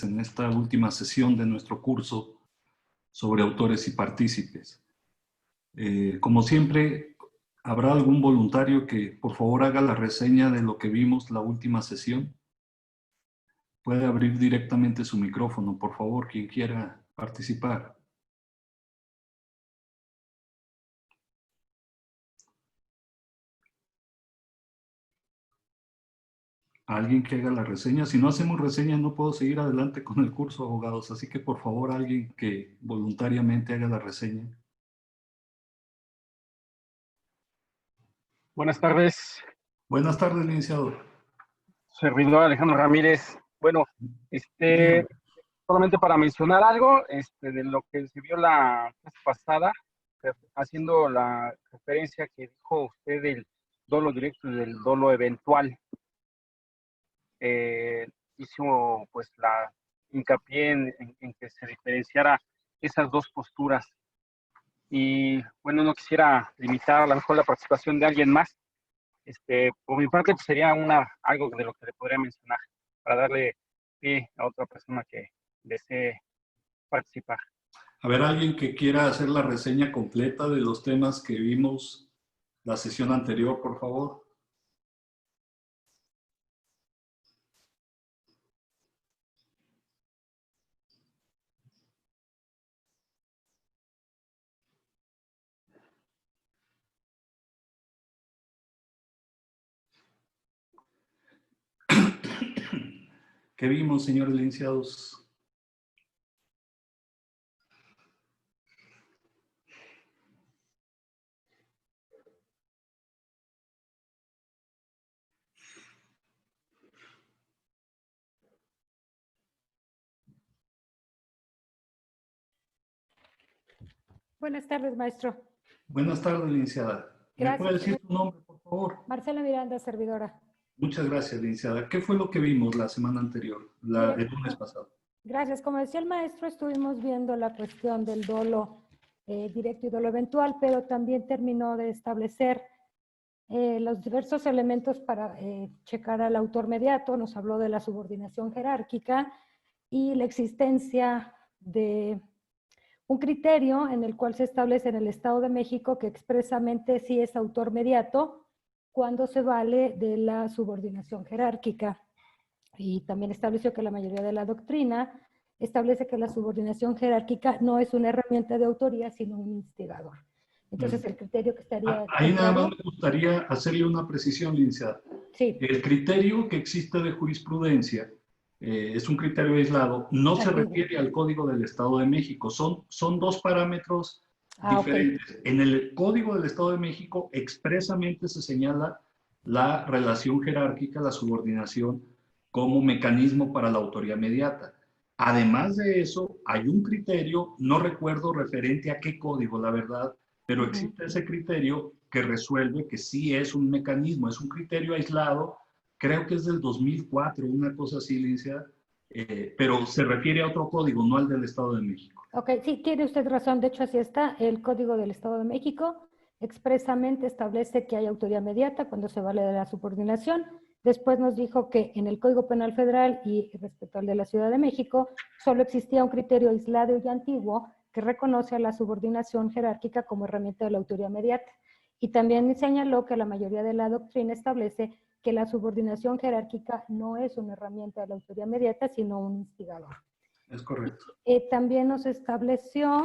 en esta última sesión de nuestro curso sobre autores y partícipes. Como siempre, ¿habrá algún voluntario que por favor haga la reseña de lo que vimos la última sesión? Puede abrir directamente su micrófono, por favor, quien quiera participar. Alguien que haga la reseña. Si no hacemos reseña, no puedo seguir adelante con el curso, abogados. Así que, por favor, alguien que voluntariamente haga la reseña. Buenas tardes. Buenas tardes, licenciado. Servidor Alejandro Ramírez. Bueno, Dígame. solamente para mencionar algo de lo que se vio la clase pasada, haciendo la referencia que dijo usted del dolo directo y del dolo eventual. Hizo pues la hincapié en que se diferenciara esas dos posturas. Y bueno, no quisiera limitar a lo mejor la participación de alguien más. Por mi parte, pues sería algo de lo que le podría mencionar para darle pie a otra persona que desee participar. A ver, alguien que quiera hacer la reseña completa de los temas que vimos la sesión anterior, por favor. ¿Qué vimos, señores licenciados? Buenas tardes, maestro. Buenas tardes, licenciada. ¿Me puede decir su nombre, por favor? Marcela Miranda, servidora. Muchas gracias, licenciada. ¿Qué fue lo que vimos la semana anterior, el lunes pasado? Gracias. Como decía el maestro, estuvimos viendo la cuestión del dolo directo y dolo eventual, pero también terminó de establecer los diversos elementos para checar al autor mediato. Nos habló de la subordinación jerárquica y la existencia de un criterio en el cual se establece en el Estado de México que expresamente sí es autor mediato cuando se vale de la subordinación jerárquica. Y también estableció que la mayoría de la doctrina establece que la subordinación jerárquica no es una herramienta de autoría, sino un instigador. Entonces, el criterio que estaría... Ahí nada más me gustaría hacerle una precisión, licenciada. Sí. El criterio que existe de jurisprudencia es un criterio aislado, no se refiere al Código del Estado de México. Son dos parámetros diferentes. Okay. En el Código del Estado de México expresamente se señala la relación jerárquica, la subordinación, como mecanismo para la autoría mediata. Además de eso, hay un criterio, no recuerdo referente a qué código, la verdad, pero existe ese criterio que resuelve que sí es un mecanismo, es un criterio aislado, creo que es del 2004, una cosa así, licenciada, pero se refiere a otro código, no al del Estado de México. Ok, sí, tiene usted razón, de hecho así está, el Código del Estado de México expresamente establece que hay autoría mediata cuando se vale de la subordinación. Después nos dijo que en el Código Penal Federal y respecto al de la Ciudad de México, solo existía un criterio aislado y antiguo que reconoce a la subordinación jerárquica como herramienta de la autoría mediata. Y también señaló que la mayoría de la doctrina establece que la subordinación jerárquica no es una herramienta de la autoría mediata, sino un instigador. Es correcto. También nos estableció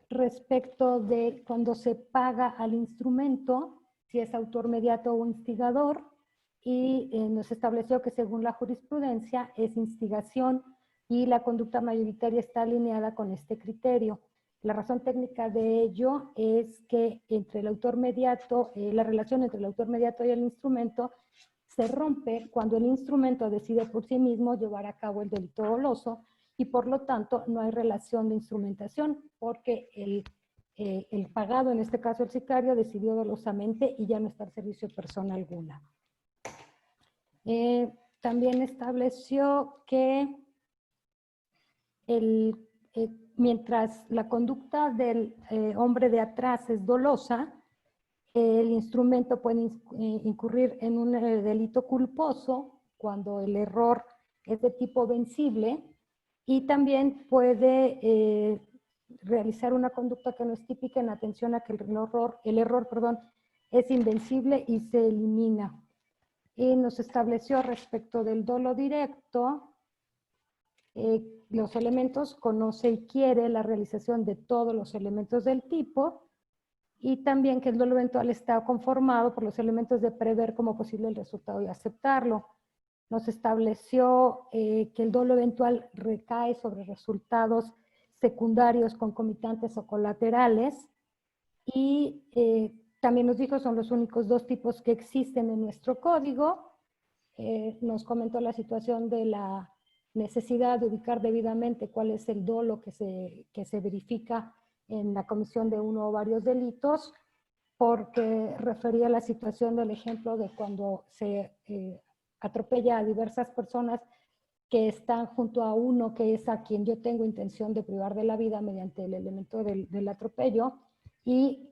respecto de cuando se paga al instrumento, si es autor mediato o instigador, y nos estableció que según la jurisprudencia es instigación y la conducta mayoritaria está alineada con este criterio. La razón técnica de ello es que entre el autor mediato, la relación entre el autor mediato y el instrumento se rompe cuando el instrumento decide por sí mismo llevar a cabo el delito doloso y por lo tanto no hay relación de instrumentación porque el pagado, en este caso el sicario, decidió dolosamente y ya no está al servicio de persona alguna. También estableció que mientras la conducta del hombre de atrás es dolosa, el instrumento puede incurrir en un delito culposo cuando el error es de tipo vencible y también puede realizar una conducta que no es típica en atención a que el error, es invencible y se elimina. Y nos estableció respecto del dolo directo, los elementos conoce y quiere la realización de todos los elementos del tipo y también que el dolo eventual está conformado por los elementos de prever como posible el resultado y aceptarlo. Nos estableció que el dolo eventual recae sobre resultados secundarios, concomitantes o colaterales y también nos dijo son los únicos dos tipos que existen en nuestro código. Nos comentó la situación de la necesidad de ubicar debidamente cuál es el dolo que se verifica en la comisión de uno o varios delitos, porque refería a la situación del ejemplo de cuando se atropella a diversas personas que están junto a uno que es a quien yo tengo intención de privar de la vida mediante el elemento del atropello y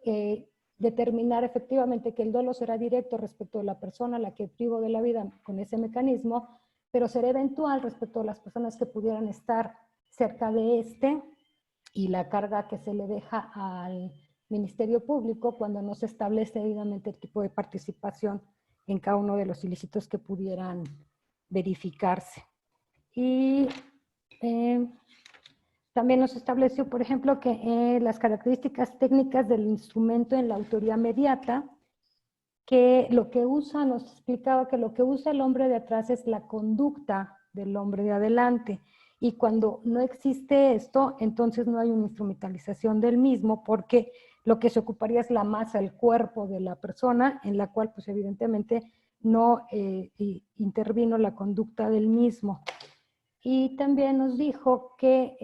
determinar efectivamente que el dolo será directo respecto de la persona a la que privo de la vida con ese mecanismo, pero será eventual respecto a las personas que pudieran estar cerca de este y la carga que se le deja al Ministerio Público cuando no se establece debidamente el tipo de participación en cada uno de los ilícitos que pudieran verificarse. Y también nos estableció, por ejemplo, que las características técnicas del instrumento en la autoría mediata, que lo que usa, nos explicaba que lo que usa el hombre de atrás es la conducta del hombre de adelante. Y cuando no existe esto, entonces no hay una instrumentalización del mismo, porque lo que se ocuparía es la masa, el cuerpo de la persona, en la cual, pues evidentemente, no intervino la conducta del mismo. Y también nos dijo que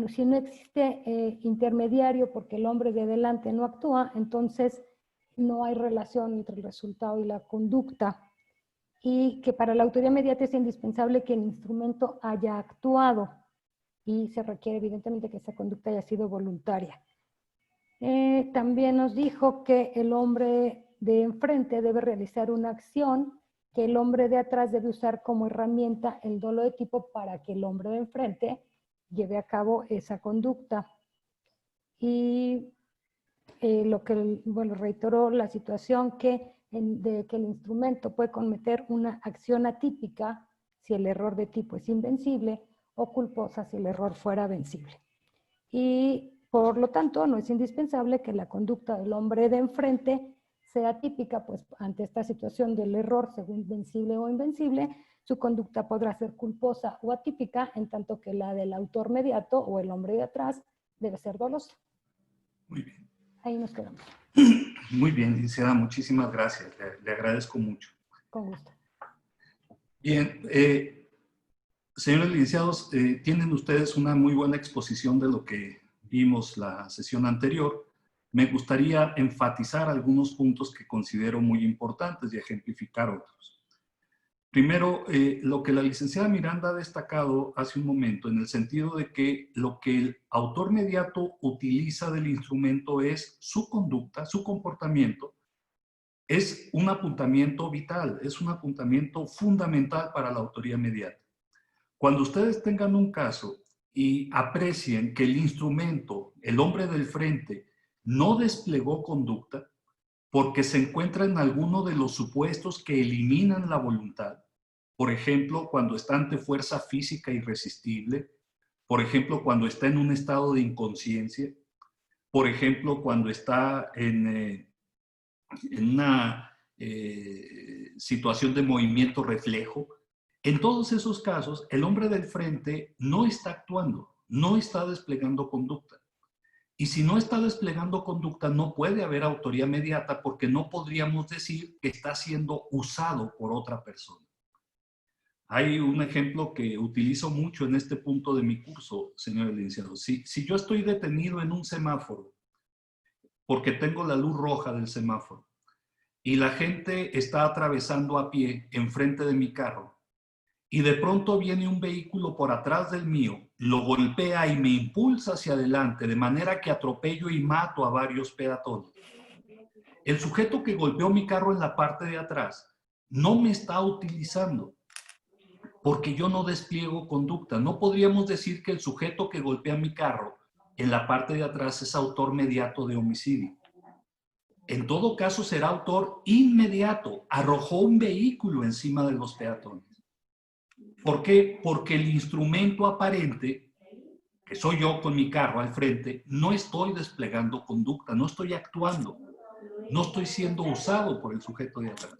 si no existe intermediario porque el hombre de adelante no actúa, entonces no hay relación entre el resultado y la conducta. Y que para la autoría mediata es indispensable que el instrumento haya actuado y se requiere evidentemente que esa conducta haya sido voluntaria. También nos dijo que el hombre de enfrente debe realizar una acción que el hombre de atrás debe usar como herramienta el dolo de tipo para que el hombre de enfrente lleve a cabo esa conducta. Y reiteró la situación de que el instrumento puede cometer una acción atípica si el error de tipo es invencible o culposa si el error fuera vencible. Y por lo tanto no es indispensable que la conducta del hombre de enfrente sea típica, pues ante esta situación del error según vencible o invencible, su conducta podrá ser culposa o atípica, en tanto que la del autor mediato o el hombre de atrás debe ser dolosa. Muy bien. Ahí nos quedamos. Muy bien, licenciada, muchísimas gracias. Le agradezco mucho. Con gusto. Bien, señores licenciados, tienen ustedes una muy buena exposición de lo que vimos la sesión anterior. Me gustaría enfatizar algunos puntos que considero muy importantes y ejemplificar otros. Primero, lo que la licenciada Miranda ha destacado hace un momento, en el sentido de que lo que el autor mediato utiliza del instrumento es su conducta, su comportamiento, es un apuntamiento vital, es un apuntamiento fundamental para la autoría mediata. Cuando ustedes tengan un caso y aprecien que el instrumento, el hombre del frente, no desplegó conducta porque se encuentra en alguno de los supuestos que eliminan la voluntad, por ejemplo, cuando está ante fuerza física irresistible, por ejemplo, cuando está en un estado de inconsciencia, por ejemplo, cuando está en una situación de movimiento reflejo. En todos esos casos, el hombre del frente no está actuando, no está desplegando conducta. Y si no está desplegando conducta, no puede haber autoría mediata porque no podríamos decir que está siendo usado por otra persona. Hay un ejemplo que utilizo mucho en este punto de mi curso, señores licenciados. Si yo estoy detenido en un semáforo porque tengo la luz roja del semáforo y la gente está atravesando a pie enfrente de mi carro, y de pronto viene un vehículo por atrás del mío, lo golpea y me impulsa hacia adelante, de manera que atropello y mato a varios peatones. El sujeto que golpeó mi carro en la parte de atrás no me está utilizando, porque yo no despliego conducta. No podríamos decir que el sujeto que golpea mi carro en la parte de atrás es autor mediato de homicidio. En todo caso será autor inmediato. Arrojó un vehículo encima de los peatones. ¿Por qué? Porque el instrumento aparente, que soy yo con mi carro al frente, no estoy desplegando conducta, no estoy actuando, no estoy siendo usado por el sujeto de atrás.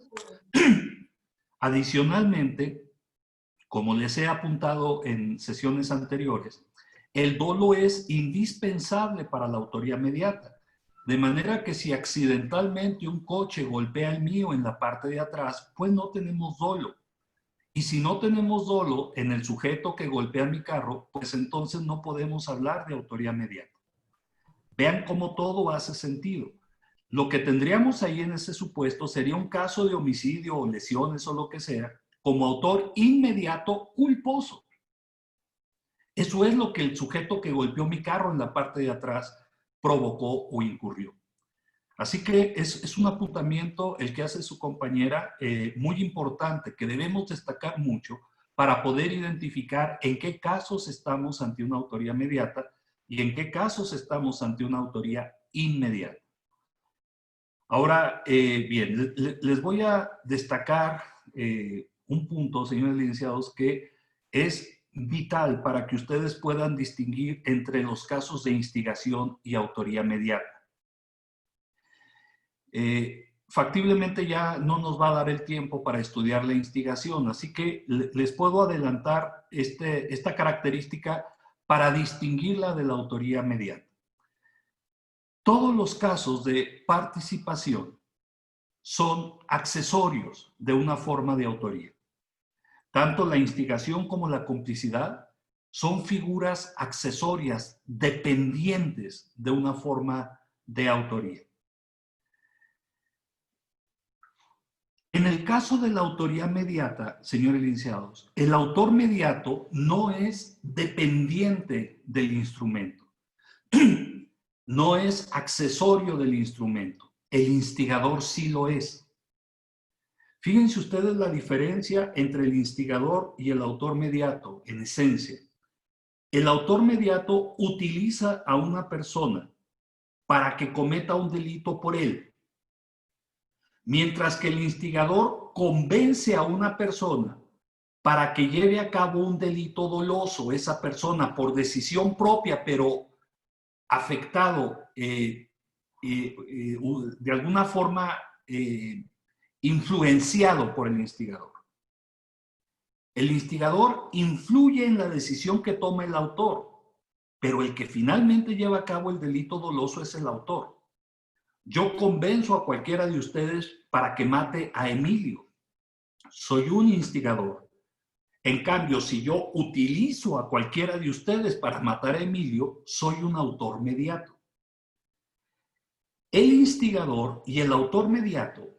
Adicionalmente, como les he apuntado en sesiones anteriores, el dolo es indispensable para la autoría mediata. De manera que si accidentalmente un coche golpea el mío en la parte de atrás, pues no tenemos dolo. Y si no tenemos dolo en el sujeto que golpea mi carro, pues entonces no podemos hablar de autoría mediata. Vean cómo todo hace sentido. Lo que tendríamos ahí en ese supuesto sería un caso de homicidio o lesiones o lo que sea, como autor inmediato culposo. Eso es lo que el sujeto que golpeó mi carro en la parte de atrás provocó o incurrió. Así que es un apuntamiento el que hace su compañera muy importante, que debemos destacar mucho para poder identificar en qué casos estamos ante una autoría mediata y en qué casos estamos ante una autoría inmediata. Ahora, bien, les voy a destacar un punto, señores licenciados, que es vital para que ustedes puedan distinguir entre los casos de instigación y autoría mediata. Factiblemente ya no nos va a dar el tiempo para estudiar la instigación, así que les puedo adelantar esta característica para distinguirla de la autoría mediata. Todos los casos de participación son accesorios de una forma de autoría. Tanto la instigación como la complicidad son figuras accesorias dependientes de una forma de autoría. En el caso de la autoría mediata, señores licenciados, el autor mediato no es dependiente del instrumento, no es accesorio del instrumento, el instigador sí lo es. Fíjense ustedes la diferencia entre el instigador y el autor mediato, en esencia. El autor mediato utiliza a una persona para que cometa un delito por él, mientras que el instigador convence a una persona para que lleve a cabo un delito doloso, esa persona por decisión propia, pero afectado de alguna forma influenciado por el instigador. El instigador influye en la decisión que toma el autor, pero el que finalmente lleva a cabo el delito doloso es el autor. Yo convenzo a cualquiera de ustedes para que mate a Emilio. Soy un instigador. En cambio, si yo utilizo a cualquiera de ustedes para matar a Emilio, soy un autor mediato. El instigador y el autor mediato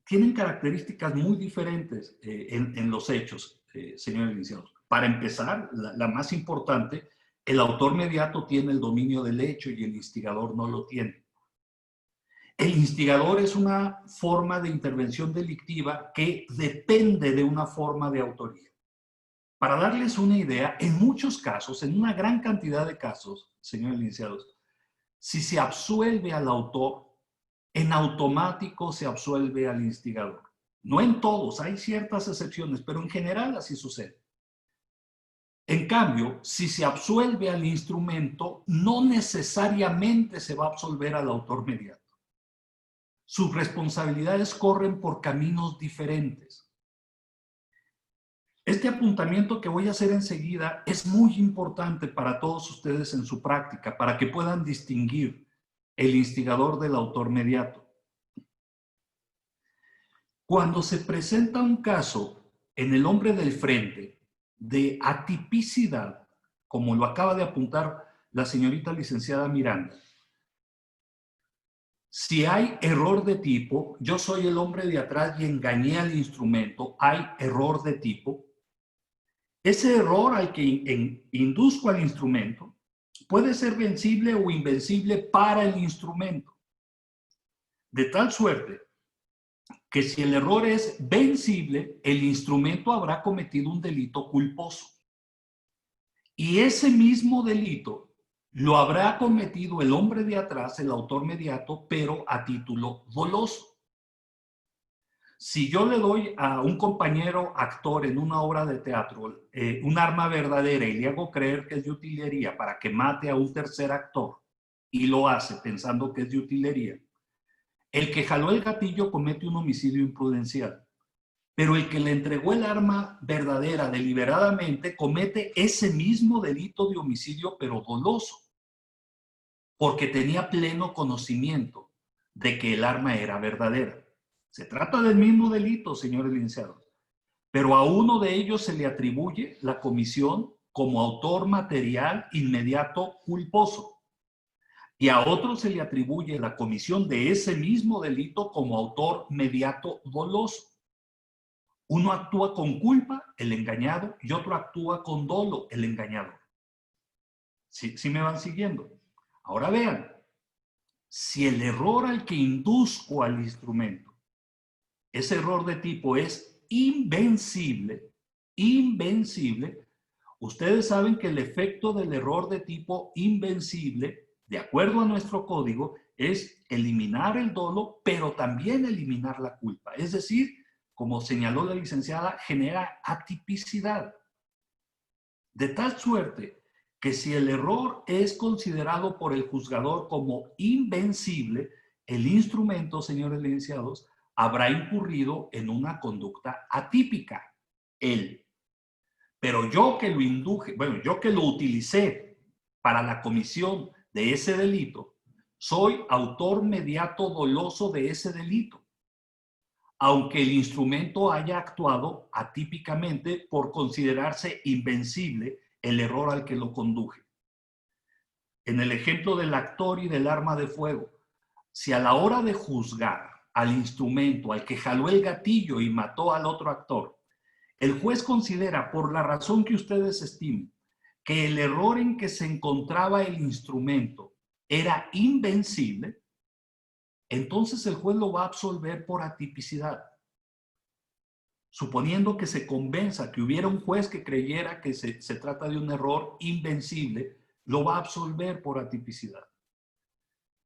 tienen características muy diferentes en los hechos, señores licenciados. Para empezar, la más importante, el autor mediato tiene el dominio del hecho y el instigador no lo tiene. El instigador es una forma de intervención delictiva que depende de una forma de autoría. Para darles una idea, en muchos casos, en una gran cantidad de casos, señores licenciados, si se absuelve al autor, en automático se absuelve al instigador. No en todos, hay ciertas excepciones, pero en general así sucede. En cambio, si se absuelve al instrumento, no necesariamente se va a absolver al autor mediato. Sus responsabilidades corren por caminos diferentes. Este apuntamiento que voy a hacer enseguida es muy importante para todos ustedes en su práctica, para que puedan distinguir el instigador del autor mediato. Cuando se presenta un caso en el hombre del frente de atipicidad, como lo acaba de apuntar la señorita licenciada Miranda, si hay error de tipo, yo soy el hombre de atrás y engañé al instrumento, hay error de tipo. Ese error al que induzco al instrumento puede ser vencible o invencible para el instrumento. De tal suerte que si el error es vencible, el instrumento habrá cometido un delito culposo. Y ese mismo delito lo habrá cometido el hombre de atrás, el autor mediato, pero a título doloso. Si yo le doy a un compañero actor en una obra de teatro un arma verdadera y le hago creer que es de utilería para que mate a un tercer actor, y lo hace pensando que es de utilería, el que jaló el gatillo comete un homicidio imprudencial, pero el que le entregó el arma verdadera deliberadamente comete ese mismo delito de homicidio, pero doloso, porque tenía pleno conocimiento de que el arma era verdadera. Se trata del mismo delito, señores licenciados, pero a uno de ellos se le atribuye la comisión como autor material inmediato culposo y a otro se le atribuye la comisión de ese mismo delito como autor mediato doloso. Uno actúa con culpa, el engañado, y otro actúa con dolo, el engañador. ¿Sí me van siguiendo? Ahora vean, si el error al que induzco al instrumento, ese error de tipo es invencible, ustedes saben que el efecto del error de tipo invencible, de acuerdo a nuestro código, es eliminar el dolo, pero también eliminar la culpa. Es decir, como señaló la licenciada, genera atipicidad. De tal suerte que si el error es considerado por el juzgador como invencible, el instrumento, señores licenciados, habrá incurrido en una conducta atípica, él. Pero yo que lo induje, bueno, yo que lo utilicé para la comisión de ese delito, soy autor mediato doloso de ese delito, aunque el instrumento haya actuado atípicamente por considerarse invencible el error al que lo conduje. En el ejemplo del actor y del arma de fuego, si a la hora de juzgar al instrumento, al que jaló el gatillo y mató al otro actor, el juez considera, por la razón que ustedes estimen, que el error en que se encontraba el instrumento era invencible, entonces el juez lo va a absolver por atipicidad. Suponiendo que se convenza que hubiera un juez que creyera que se trata de un error invencible, lo va a absolver por atipicidad.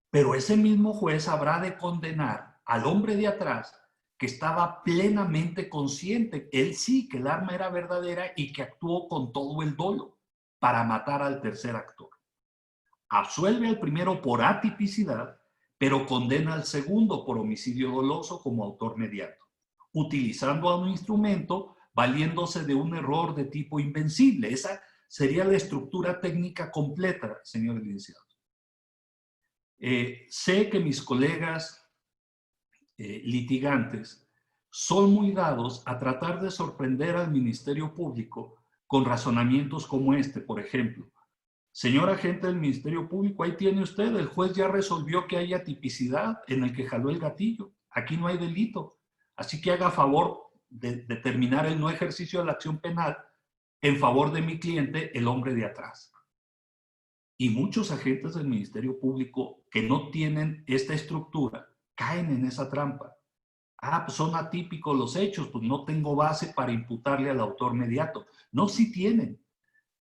Pero ese mismo juez habrá de condenar al hombre de atrás que estaba plenamente consciente, él sí, que el arma era verdadera y que actuó con todo el dolo para matar al tercer actor. Absuelve al primero por atipicidad, pero condena al segundo por homicidio doloso como autor mediato, utilizando a un instrumento valiéndose de un error de tipo invencible. Esa sería la estructura técnica completa, señores licenciados. Sé que mis colegas litigantes son muy dados a tratar de sorprender al Ministerio Público con razonamientos como este, por ejemplo. Señor agente del Ministerio Público, ahí tiene usted, el juez ya resolvió que hay atipicidad en el que jaló el gatillo. Aquí no hay delito. Así que haga favor de determinar el no ejercicio de la acción penal en favor de mi cliente, el hombre de atrás. Y muchos agentes del Ministerio Público que no tienen esta estructura caen en esa trampa. Ah, pues son atípicos los hechos, pues no tengo base para imputarle al autor mediato. No, sí tienen.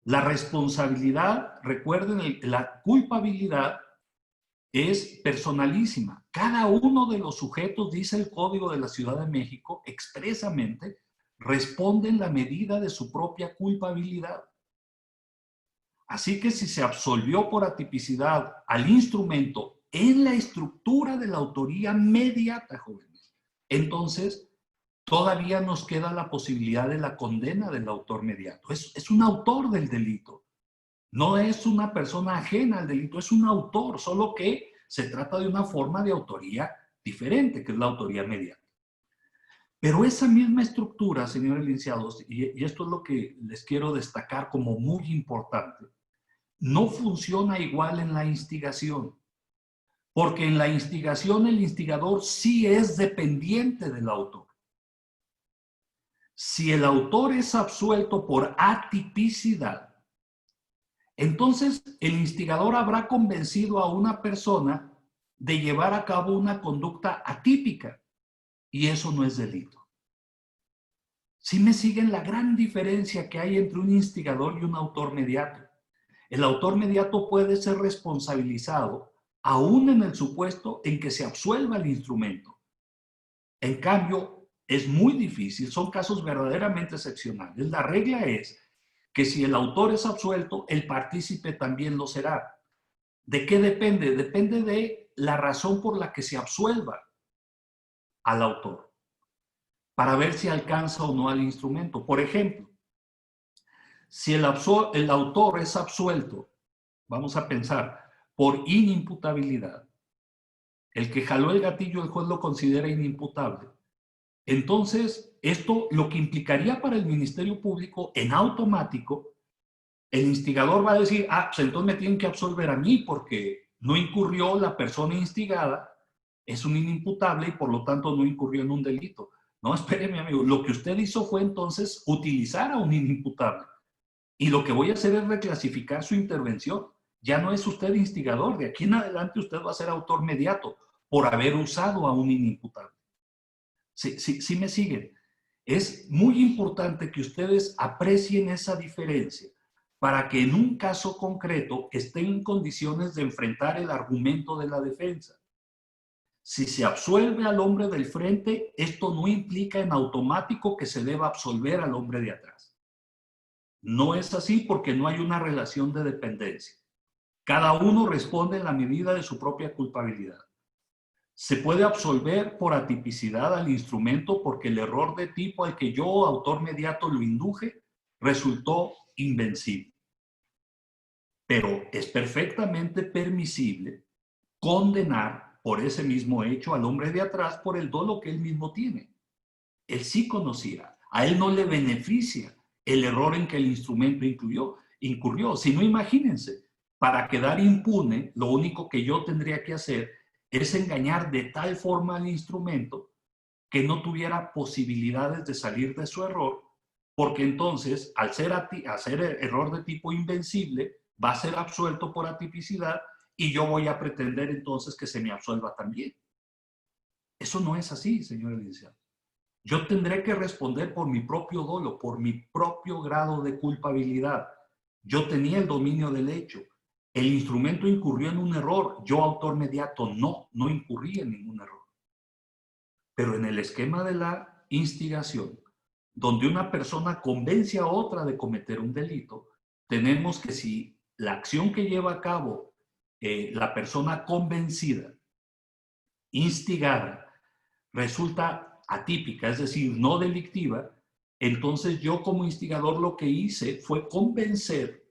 La responsabilidad, recuerden, la culpabilidad es personalísima. Cada uno de los sujetos, dice el Código de la Ciudad de México, expresamente, responde en la medida de su propia culpabilidad. Así que si se absolvió por atipicidad al instrumento en la estructura de la autoría mediata, jóvenes, entonces todavía nos queda la posibilidad de la condena del autor mediato. Es un autor del delito. No es una persona ajena al delito, es un autor, solo que se trata de una forma de autoría diferente, que es la autoría mediata. Pero esa misma estructura, señores licenciados, y esto es lo que les quiero destacar como muy importante, no funciona igual en la instigación. Porque en la instigación el instigador sí es dependiente del autor. Si el autor es absuelto por atipicidad, entonces el instigador habrá convencido a una persona de llevar a cabo una conducta atípica. y eso no es delito. ¿Sí me siguen la gran diferencia que hay entre un instigador y un autor mediato? El autor mediato puede ser responsabilizado aún en el supuesto en que se absuelva el instrumento. En cambio, es muy difícil, son casos verdaderamente excepcionales. La regla es que si el autor es absuelto, el partícipe también lo será. ¿De qué depende? Depende de la razón por la que se absuelva al autor, para ver si alcanza o no al instrumento. Por ejemplo, si el autor es absuelto, vamos a pensar, por inimputabilidad, el que jaló el gatillo, el juez lo considera inimputable. Entonces, esto lo que implicaría para el Ministerio Público, en automático, el instigador va a decir, ah, pues entonces me tienen que absolver a mí porque no incurrió la persona instigada, es un inimputable y por lo tanto no incurrió en un delito. No, espéreme, amigo, lo que usted hizo fue entonces utilizar a un inimputable. Y lo que voy a hacer es reclasificar su intervención. Ya no es usted instigador, de aquí en adelante usted va a ser autor mediato por haber usado a un inimputable. Sí me siguen. Es muy importante que ustedes aprecien esa diferencia para que en un caso concreto estén en condiciones de enfrentar el argumento de la defensa. Si se absuelve al hombre del frente, esto no implica en automático que se deba absolver al hombre de atrás. No es así porque no hay una relación de dependencia. Cada uno responde en la medida de su propia culpabilidad. Se puede absolver por atipicidad al instrumento porque el error de tipo al que yo, autor mediato, lo induje, resultó invencible. Pero es perfectamente permisible condenar por ese mismo hecho al hombre de atrás por el dolo que él mismo tiene. Él sí conocía, a él no le beneficia el error en que el instrumento incurrió. Si no, imagínense, para quedar impune, lo único que yo tendría que hacer es engañar de tal forma al instrumento que no tuviera posibilidades de salir de su error, porque entonces, al ser error de tipo invencible, va a ser absuelto por atipicidad y yo voy a pretender entonces que se me absuelva también. Eso no es así, señor licenciado. Yo tendré que responder por mi propio dolo, por mi propio grado de culpabilidad. Yo tenía el dominio del hecho. El instrumento incurrió en un error. Yo, autor mediato, no incurrí en ningún error. Pero en el esquema de la instigación, donde una persona convence a otra de cometer un delito, tenemos que si la acción que lleva a cabo la persona convencida, instigada, resulta atípica, es decir, no delictiva, entonces yo como instigador lo que hice fue convencer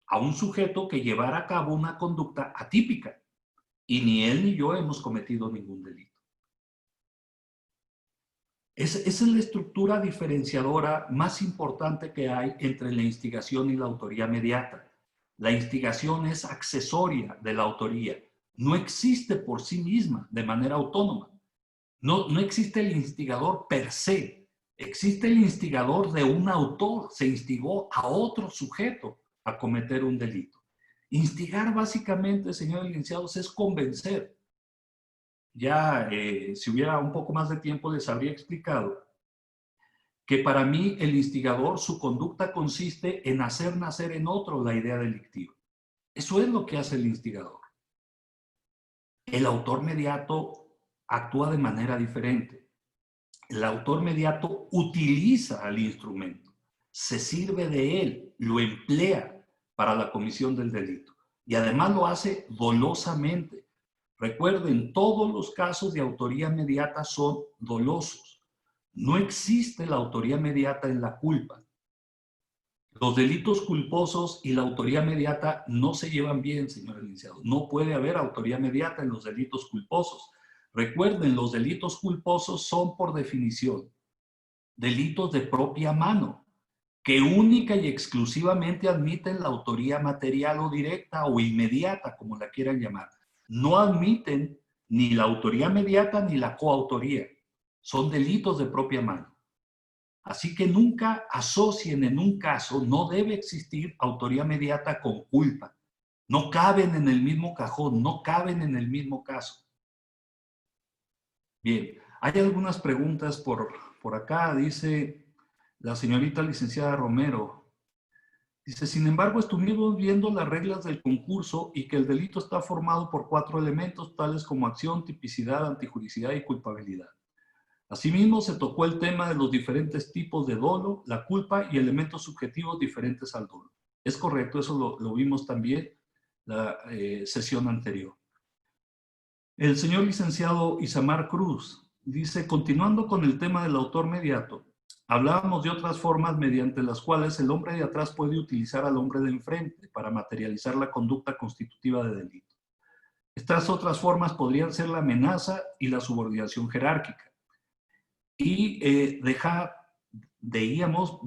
a un sujeto que llevara a cabo una conducta atípica y ni él ni yo hemos cometido ningún delito. Esa es la estructura diferenciadora más importante que hay entre la instigación y la autoría mediata. La instigación es accesoria de la autoría, no existe por sí misma de manera autónoma. No existe el instigador per se, existe el instigador de un autor, se instigó a otro sujeto a cometer un delito. Instigar básicamente, señores licenciados, es convencer. Ya si hubiera un poco más de tiempo les habría explicado que para mí el instigador, su conducta consiste en hacer nacer en otro la idea delictiva. Eso es lo que hace el instigador. El autor mediato actúa de manera diferente. El autor mediato utiliza al instrumento, se sirve de él, lo emplea para la comisión del delito y además lo hace dolosamente. Recuerden, todos los casos de autoría mediata son dolosos. No existe la autoría mediata en la culpa. Los delitos culposos y la autoría mediata no se llevan bien, señor licenciado. No puede haber autoría mediata en los delitos culposos. Recuerden, los delitos culposos son por definición delitos de propia mano, que única y exclusivamente admiten la autoría material o directa o inmediata, como la quieran llamar. No admiten ni la autoría mediata ni la coautoría. Son delitos de propia mano. Así que nunca asocien en un caso, no debe existir autoría mediata con culpa. No caben en el mismo cajón, no caben en el mismo caso. Bien, Hay algunas preguntas por acá. Dice la señorita licenciada Romero. Dice, sin embargo, estuvimos viendo las reglas del concurso y que el delito está formado por 4 elementos, tales como acción, tipicidad, antijuricidad y culpabilidad. Asimismo, se tocó el tema de los diferentes tipos de dolo, la culpa y elementos subjetivos diferentes al dolo. Es correcto, eso lo vimos también la sesión anterior. El señor licenciado Isamar Cruz dice, continuando con el tema del autor mediato, hablábamos de otras formas mediante las cuales el hombre de atrás puede utilizar al hombre de enfrente para materializar la conducta constitutiva de delito. Estas otras formas podrían ser la amenaza y la subordinación jerárquica. Y veíamos,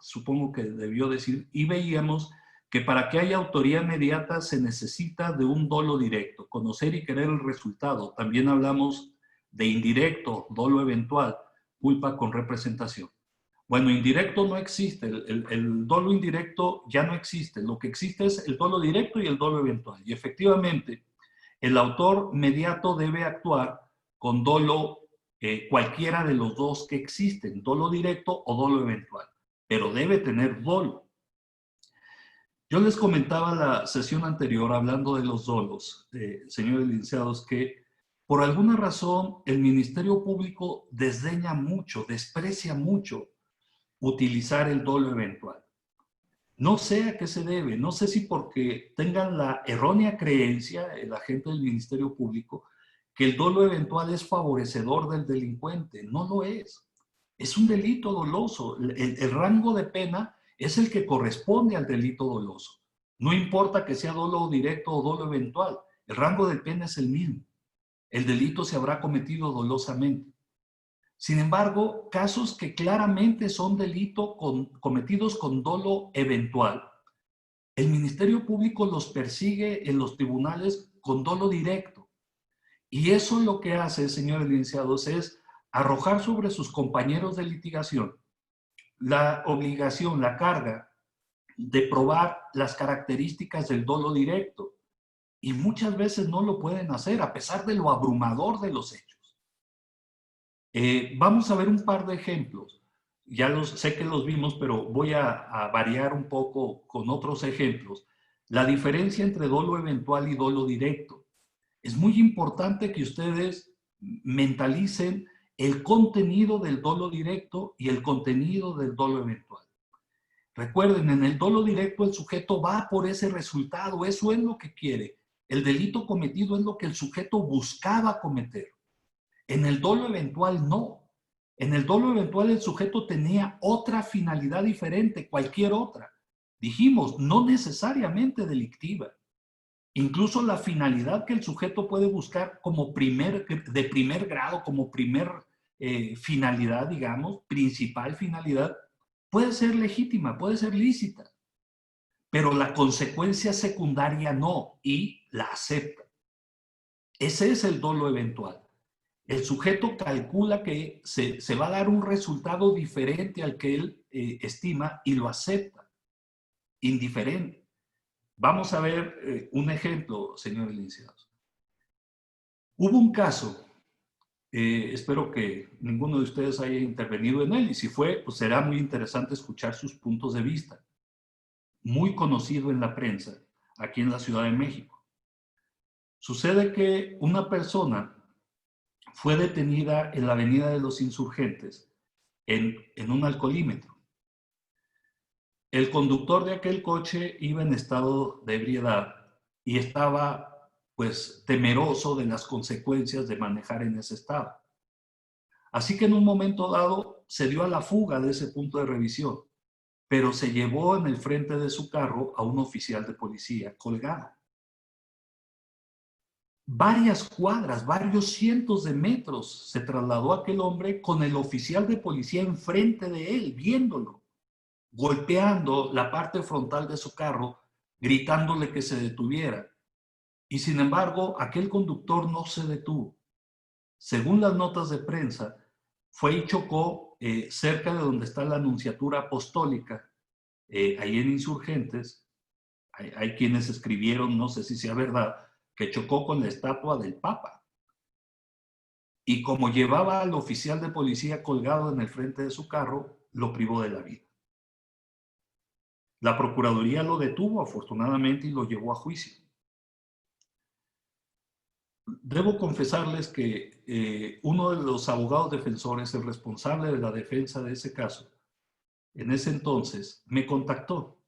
supongo que debió decir, y veíamos que para que haya autoría mediata se necesita de un dolo directo, conocer y querer el resultado. También hablamos de indirecto, dolo eventual, culpa con representación. Bueno, indirecto no existe, el dolo indirecto ya no existe, lo que existe es el dolo directo y el dolo eventual. Y efectivamente, el autor mediato debe actuar con dolo cualquiera de los dos que existen, dolo directo o dolo eventual, pero debe tener dolo. Yo les comentaba la sesión anterior, hablando de los dolos, señores licenciados, que por alguna razón el Ministerio Público desdeña mucho, desprecia mucho utilizar el dolo eventual. No sé a qué se debe, no sé si porque tengan la errónea creencia, el agente del Ministerio Público, que el dolo eventual es favorecedor del delincuente. No lo es. Es un delito doloso. El rango de pena es el que corresponde al delito doloso. No importa que sea dolo directo o dolo eventual, el rango de pena es el mismo. El delito se habrá cometido dolosamente. Sin embargo, casos que claramente son delitos cometidos con dolo eventual, el Ministerio Público los persigue en los tribunales con dolo directo. Y eso lo que hace, señores licenciados, es arrojar sobre sus compañeros de litigación la obligación, la carga de probar las características del dolo directo. Y muchas veces no lo pueden hacer, a pesar de lo abrumador de los hechos. Vamos a ver un par de ejemplos. Ya sé que los vimos, pero voy a variar un poco con otros ejemplos. La diferencia entre dolo eventual y dolo directo. Es muy importante que ustedes mentalicen el contenido del dolo directo y el contenido del dolo eventual. Recuerden, en el dolo directo el sujeto va por ese resultado, eso es lo que quiere. El delito cometido es lo que el sujeto buscaba cometer. En el dolo eventual no. En el dolo eventual el sujeto tenía otra finalidad diferente, cualquier otra. Dijimos, no necesariamente delictiva. Incluso la finalidad que el sujeto puede buscar como de primer grado, como finalidad, digamos, principal finalidad, puede ser legítima, puede ser lícita. Pero la consecuencia secundaria no, y la acepta. Ese es el dolo eventual. El sujeto calcula que se va a dar un resultado diferente al que él estima y lo acepta, indiferente. Vamos a ver un ejemplo, señores licenciados. Hubo un caso, espero que ninguno de ustedes haya intervenido en él, y si fue, pues será muy interesante escuchar sus puntos de vista. Muy conocido en la prensa, aquí en la Ciudad de México. Sucede que una persona fue detenida en la Avenida de los Insurgentes en un alcoholímetro. El conductor de aquel coche iba en estado de ebriedad y estaba, pues, temeroso de las consecuencias de manejar en ese estado. Así que en un momento dado se dio a la fuga de ese punto de revisión, pero se llevó en el frente de su carro a un oficial de policía colgado. Varias cuadras, varios cientos de metros se trasladó aquel hombre con el oficial de policía enfrente de él, viéndolo, golpeando la parte frontal de su carro, gritándole que se detuviera. Y sin embargo, aquel conductor no se detuvo. Según las notas de prensa, fue y chocó cerca de donde está la Nunciatura Apostólica, ahí en Insurgentes. Hay quienes escribieron, no sé si sea verdad, que chocó con la estatua del Papa. y como llevaba al oficial de policía colgado en el frente de su carro, lo privó de la vida. La Procuraduría lo detuvo afortunadamente y lo llevó a juicio. Debo confesarles que uno de los abogados defensores, el responsable de la defensa de ese caso, en ese entonces me contactó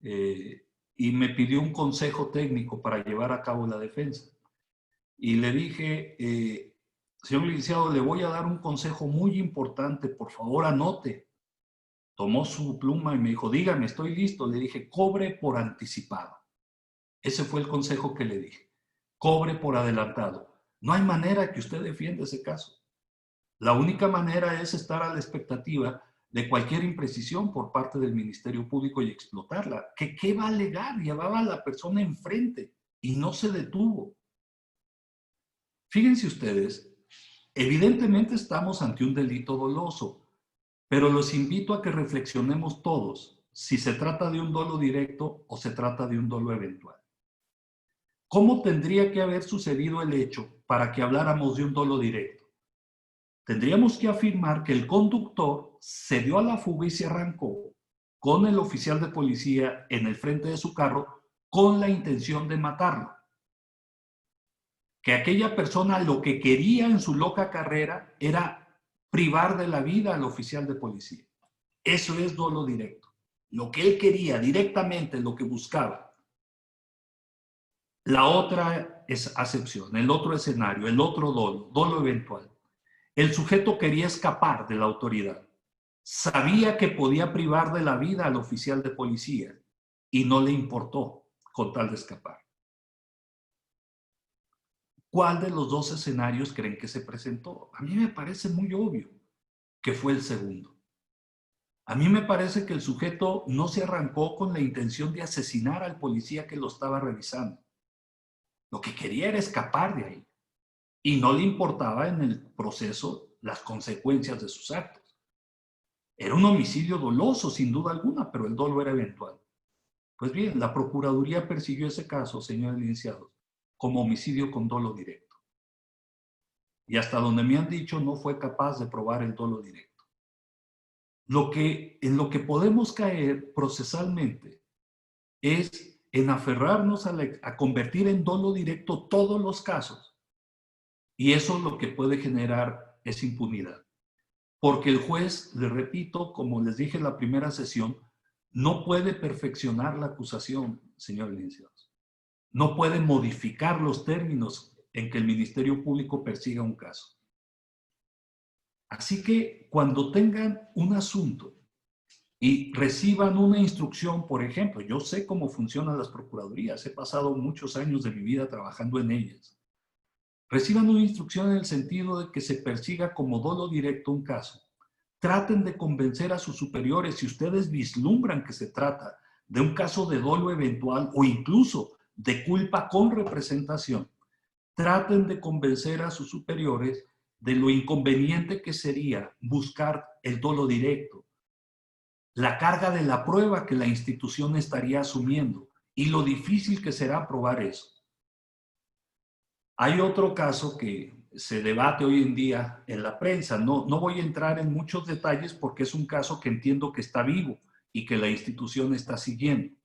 y me pidió un consejo técnico para llevar a cabo la defensa. Y le dije, señor licenciado, le voy a dar un consejo muy importante, por favor anote. Tomó su pluma y me dijo, dígame, estoy listo. Le dije, cobre por anticipado. Ese fue el consejo que le dije. Cobre por adelantado. No hay manera que usted defienda ese caso. La única manera es estar a la expectativa de cualquier imprecisión por parte del Ministerio Público y explotarla. ¿Qué va a alegar? Llevaba a la persona enfrente y no se detuvo. Fíjense ustedes, evidentemente estamos ante un delito doloso, pero los invito a que reflexionemos todos si se trata de un dolo directo o se trata de un dolo eventual. ¿Cómo tendría que haber sucedido el hecho para que habláramos de un dolo directo? Tendríamos que afirmar que el conductor se dio a la fuga y se arrancó con el oficial de policía en el frente de su carro con la intención de matarlo. Que aquella persona lo que quería en su loca carrera era privar de la vida al oficial de policía. Eso es dolo directo. Lo que él quería directamente, lo que buscaba. La otra es acepción, el otro escenario, el otro dolo eventual. El sujeto quería escapar de la autoridad. Sabía que podía privar de la vida al oficial de policía y no le importó con tal de escapar. ¿Cuál de los dos escenarios creen que se presentó? A mí me parece muy obvio que fue el segundo. A mí me parece que el sujeto no se arrancó con la intención de asesinar al policía que lo estaba revisando. Lo que quería era escapar de ahí. Y no le importaba en el proceso las consecuencias de sus actos. Era un homicidio doloso, sin duda alguna, pero el dolo era eventual. Pues bien, la Procuraduría persiguió ese caso, señores licenciados, como homicidio con dolo directo. Y hasta donde me han dicho, no fue capaz de probar el dolo directo. En lo que podemos caer procesalmente es en aferrarnos a convertir en dolo directo todos los casos. Y eso lo que puede generar es impunidad. Porque el juez, les repito, como les dije en la primera sesión, no puede perfeccionar la acusación, señores licenciados. No puede modificar los términos en que el Ministerio Público persiga un caso. Así que cuando tengan un asunto y reciban una instrucción, por ejemplo, yo sé cómo funcionan las procuradurías, he pasado muchos años de mi vida trabajando en ellas. Reciban una instrucción en el sentido de que se persiga como dolo directo un caso. Traten de convencer a sus superiores, si ustedes vislumbran que se trata de un caso de dolo eventual o incluso de culpa con representación, traten de convencer a sus superiores de lo inconveniente que sería buscar el dolo directo, la carga de la prueba que la institución estaría asumiendo y lo difícil que será probar eso. Hay otro caso que se debate hoy en día en la prensa. No voy a entrar en muchos detalles porque es un caso que entiendo que está vivo y que la institución está siguiendo.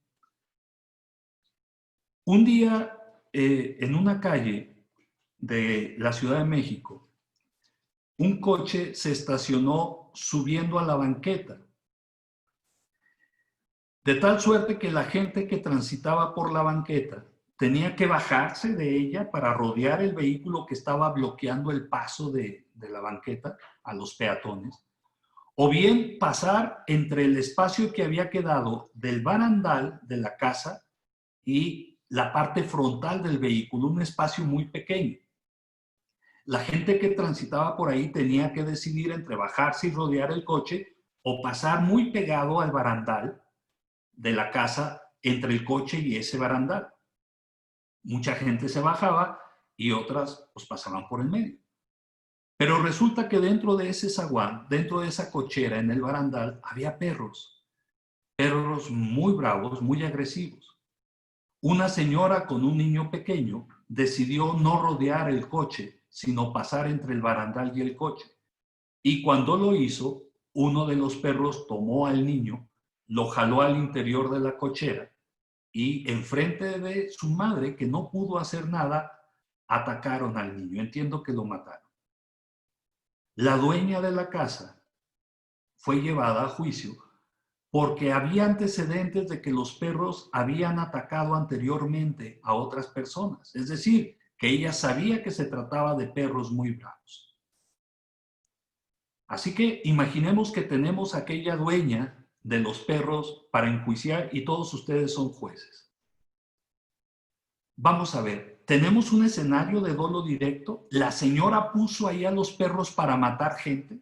Un día, en una calle de la Ciudad de México, un coche se estacionó subiendo a la banqueta. De tal suerte que la gente que transitaba por la banqueta tenía que bajarse de ella para rodear el vehículo que estaba bloqueando el paso de la banqueta a los peatones, o bien pasar entre el espacio que había quedado del barandal de la casa y la parte frontal del vehículo, un espacio muy pequeño. La gente que transitaba por ahí tenía que decidir entre bajarse y rodear el coche o pasar muy pegado al barandal de la casa entre el coche y ese barandal. Mucha gente se bajaba y otras pues pasaban por el medio. Pero resulta que dentro de ese zaguán, dentro de esa cochera en el barandal, había perros. Perros muy bravos, muy agresivos. Una señora con un niño pequeño decidió no rodear el coche, sino pasar entre el barandal y el coche. Y cuando lo hizo, uno de los perros tomó al niño, lo jaló al interior de la cochera y enfrente de su madre, que no pudo hacer nada, atacaron al niño. Entiendo que lo mataron. La dueña de la casa fue llevada a juicio porque había antecedentes de que los perros habían atacado anteriormente a otras personas. Es decir, que ella sabía que se trataba de perros muy bravos. Así que imaginemos que tenemos aquella dueña de los perros para enjuiciar y todos ustedes son jueces. Vamos a ver, tenemos un escenario de dolo directo. La señora puso ahí a los perros para matar gente.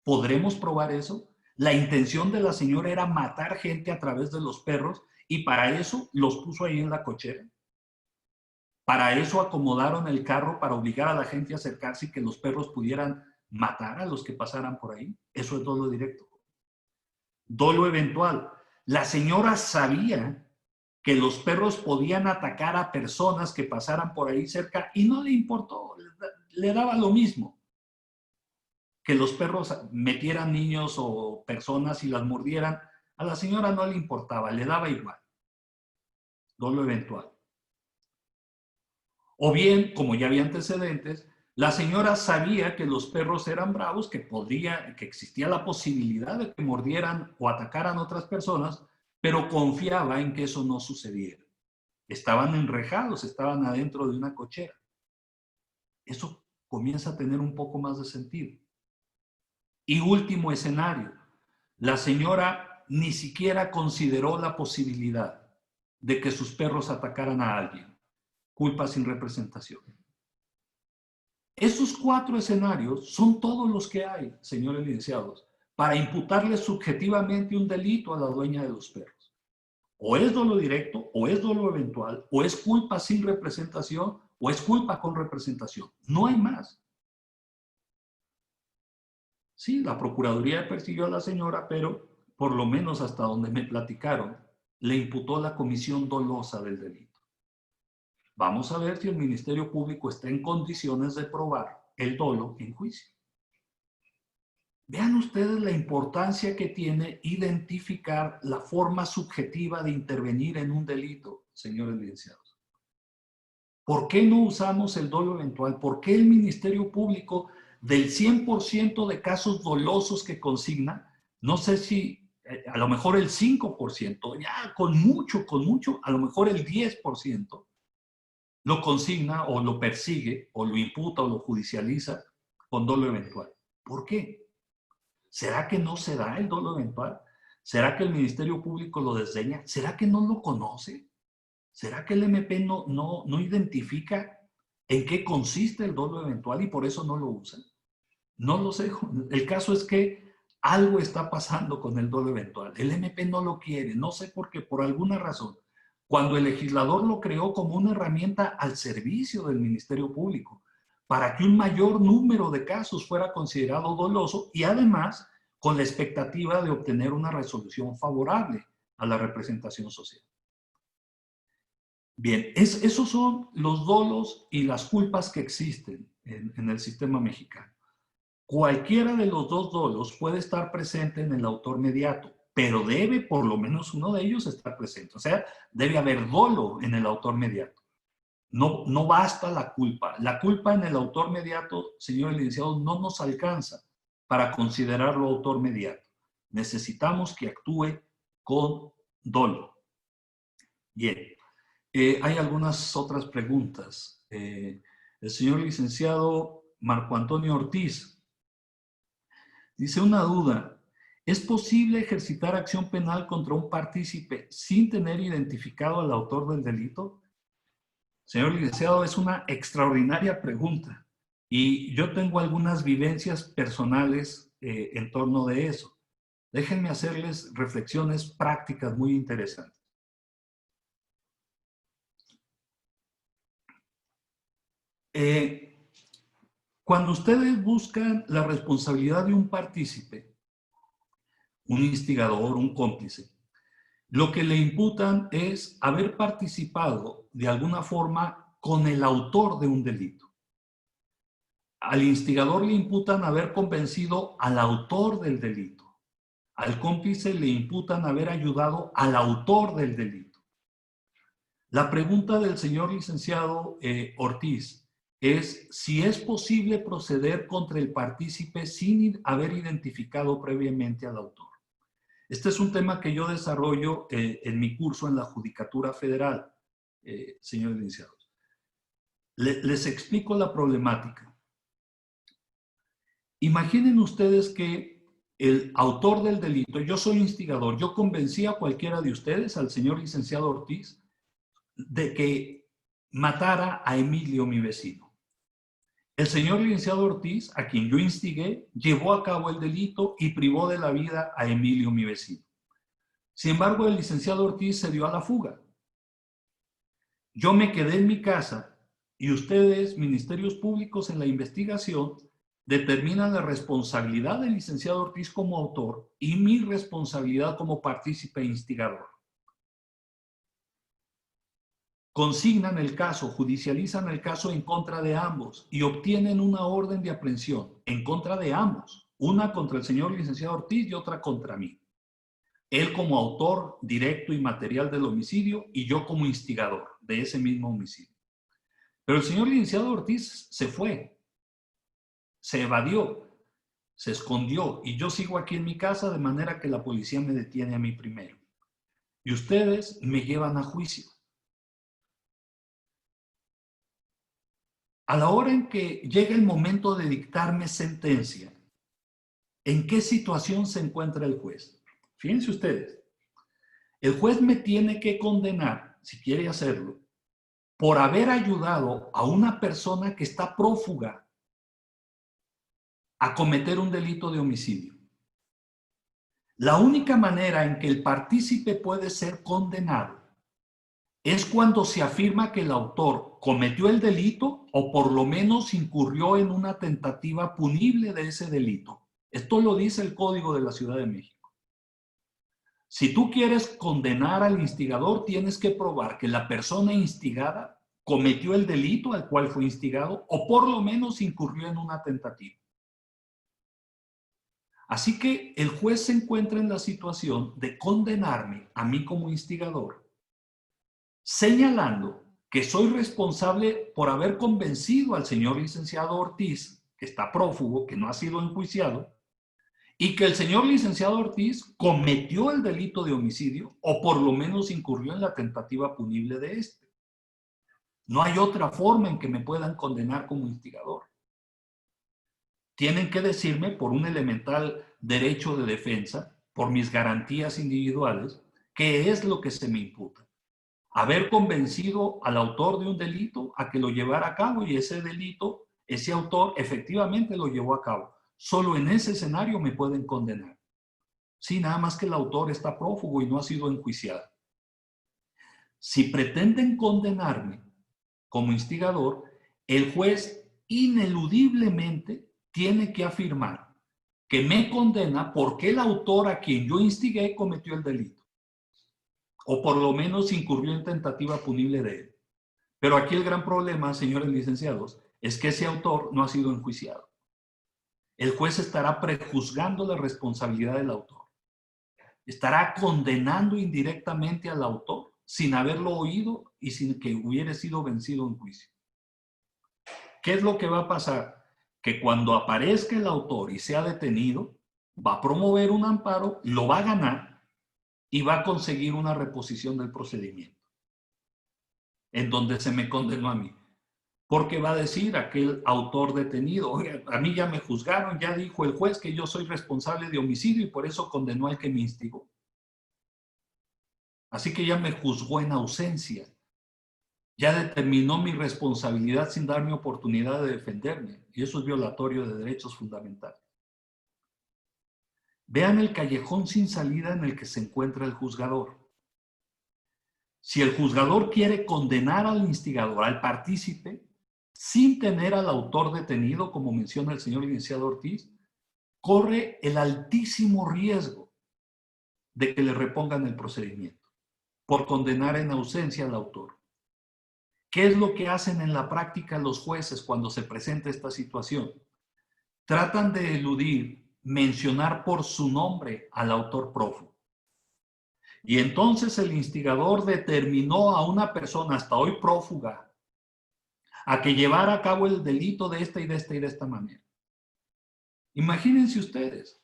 ¿Podremos probar eso? La intención de la señora era matar gente a través de los perros y para eso los puso ahí en la cochera. Para eso acomodaron el carro para obligar a la gente a acercarse y que los perros pudieran matar a los que pasaran por ahí. Eso es dolo directo. Dolo eventual. La señora sabía que los perros podían atacar a personas que pasaran por ahí cerca y no le importó, le daba lo mismo. Que los perros metieran niños o personas y las mordieran, a la señora no le importaba, le daba igual. Dolo eventual. O bien, como ya había antecedentes, la señora sabía que los perros eran bravos, que existía la posibilidad de que mordieran o atacaran a otras personas, pero confiaba en que eso no sucediera. Estaban enrejados, estaban adentro de una cochera. Eso comienza a tener un poco más de sentido. Y último escenario, la señora ni siquiera consideró la posibilidad de que sus perros atacaran a alguien. Culpa sin representación. Esos 4 escenarios son todos los que hay, señores licenciados, para imputarle subjetivamente un delito a la dueña de los perros. O es dolo directo, o es dolo eventual, o es culpa sin representación, o es culpa con representación. No hay más. Sí, la Procuraduría persiguió a la señora, pero por lo menos hasta donde me platicaron, le imputó la comisión dolosa del delito. Vamos a ver si el Ministerio Público está en condiciones de probar el dolo en juicio. Vean ustedes la importancia que tiene identificar la forma subjetiva de intervenir en un delito, señores licenciados. ¿Por qué no usamos el dolo eventual? ¿Por qué el Ministerio Público, del 100% de casos dolosos que consigna, no sé si a lo mejor el 5%, ya con mucho, a lo mejor el 10%, lo consigna o lo persigue o lo imputa o lo judicializa con dolo eventual? ¿Por qué? ¿Será que no se da el dolo eventual? ¿Será que el Ministerio Público lo desdeña? ¿Será que no lo conoce? ¿Será que el MP no identifica en qué consiste el dolo eventual y por eso no lo usa? No lo sé. El caso es que algo está pasando con el dolo eventual. El MP no lo quiere, no sé por qué, por alguna razón. Cuando el legislador lo creó como una herramienta al servicio del Ministerio Público, para que un mayor número de casos fuera considerado doloso y además con la expectativa de obtener una resolución favorable a la representación social. Bien, esos son los dolos y las culpas que existen en el sistema mexicano. Cualquiera de los dos dolos puede estar presente en el autor mediato, pero debe por lo menos uno de ellos estar presente. O sea, debe haber dolo en el autor mediato. No basta la culpa. La culpa en el autor mediato, señores licenciados, no nos alcanza para considerarlo autor mediato. Necesitamos que actúe con dolo. Bien. Hay algunas otras preguntas. El señor licenciado Marco Antonio Ortiz dice una duda. ¿Es posible ejercitar acción penal contra un partícipe sin tener identificado al autor del delito? Señor licenciado, es una extraordinaria pregunta y yo tengo algunas vivencias personales en torno de eso. Déjenme hacerles reflexiones prácticas muy interesantes. Cuando ustedes buscan la responsabilidad de un partícipe, un instigador, un cómplice, lo que le imputan es haber participado de alguna forma con el autor de un delito. Al instigador le imputan haber convencido al autor del delito. Al cómplice le imputan haber ayudado al autor del delito. La pregunta del señor licenciado Ortiz es si es posible proceder contra el partícipe sin haber identificado previamente al autor. Este es un tema que yo desarrollo en mi curso en la Judicatura Federal, señores licenciados. Les explico la problemática. Imaginen ustedes que el autor del delito, yo soy instigador, yo convencí a cualquiera de ustedes, al señor licenciado Ortiz, de que matara a Emilio, mi vecino. El señor licenciado Ortiz, a quien yo instigué, llevó a cabo el delito y privó de la vida a Emilio, mi vecino. Sin embargo, el licenciado Ortiz se dio a la fuga. Yo me quedé en mi casa y ustedes, ministerios públicos en la investigación, determinan la responsabilidad del licenciado Ortiz como autor y mi responsabilidad como partícipe e instigador. Consignan el caso, judicializan el caso en contra de ambos y obtienen una orden de aprehensión en contra de ambos, una contra el señor licenciado Ortiz y otra contra mí. Él como autor directo y material del homicidio y yo como instigador de ese mismo homicidio. Pero el señor licenciado Ortiz se fue, se evadió, se escondió y yo sigo aquí en mi casa de manera que la policía me detiene a mí primero. Y ustedes me llevan a juicio. A la hora en que llega el momento de dictarme sentencia, ¿en qué situación se encuentra el juez? Fíjense ustedes, el juez me tiene que condenar, si quiere hacerlo, por haber ayudado a una persona que está prófuga a cometer un delito de homicidio. La única manera en que el partícipe puede ser condenado es cuando se afirma que el autor cometió el delito o por lo menos incurrió en una tentativa punible de ese delito. Esto lo dice el Código de la Ciudad de México. Si tú quieres condenar al instigador, tienes que probar que la persona instigada cometió el delito al cual fue instigado o por lo menos incurrió en una tentativa. Así que el juez se encuentra en la situación de condenarme a mí como instigador, señalando que soy responsable por haber convencido al señor licenciado Ortiz, que está prófugo, que no ha sido enjuiciado, y que el señor licenciado Ortiz cometió el delito de homicidio o por lo menos incurrió en la tentativa punible de este. No hay otra forma en que me puedan condenar como instigador. Tienen que decirme por un elemental derecho de defensa, por mis garantías individuales, qué es lo que se me imputa. Haber convencido al autor de un delito a que lo llevara a cabo y ese delito, ese autor efectivamente lo llevó a cabo. Solo en ese escenario me pueden condenar. Sí, nada más que el autor está prófugo y no ha sido enjuiciado. Si pretenden condenarme como instigador, el juez ineludiblemente tiene que afirmar que me condena porque el autor a quien yo instigué cometió el delito. O por lo menos incurrió en tentativa punible de él. Pero aquí el gran problema, señores licenciados, es que ese autor no ha sido enjuiciado. El juez estará prejuzgando la responsabilidad del autor. Estará condenando indirectamente al autor sin haberlo oído y sin que hubiera sido vencido en juicio. ¿Qué es lo que va a pasar? Que cuando aparezca el autor y sea detenido, va a promover un amparo, lo va a ganar y va a conseguir una reposición del procedimiento en donde se me condenó a mí. Porque va a decir aquel autor detenido, oye, a mí ya me juzgaron, ya dijo el juez que yo soy responsable de homicidio y por eso condenó al que me instigó. Así que ya me juzgó en ausencia. Ya determinó mi responsabilidad sin darme oportunidad de defenderme. Y eso es violatorio de derechos fundamentales. Vean el callejón sin salida en el que se encuentra el juzgador. Si el juzgador quiere condenar al instigador, al partícipe, sin tener al autor detenido, como menciona el señor licenciado Ortiz, corre el altísimo riesgo de que le repongan el procedimiento por condenar en ausencia al autor. ¿Qué es lo que hacen en la práctica los jueces cuando se presenta esta situación? Tratan de eludir mencionar por su nombre al autor prófugo. Y entonces el instigador determinó a una persona, hasta hoy prófuga, a que llevara a cabo el delito de esta y de esta y de esta manera. Imagínense ustedes,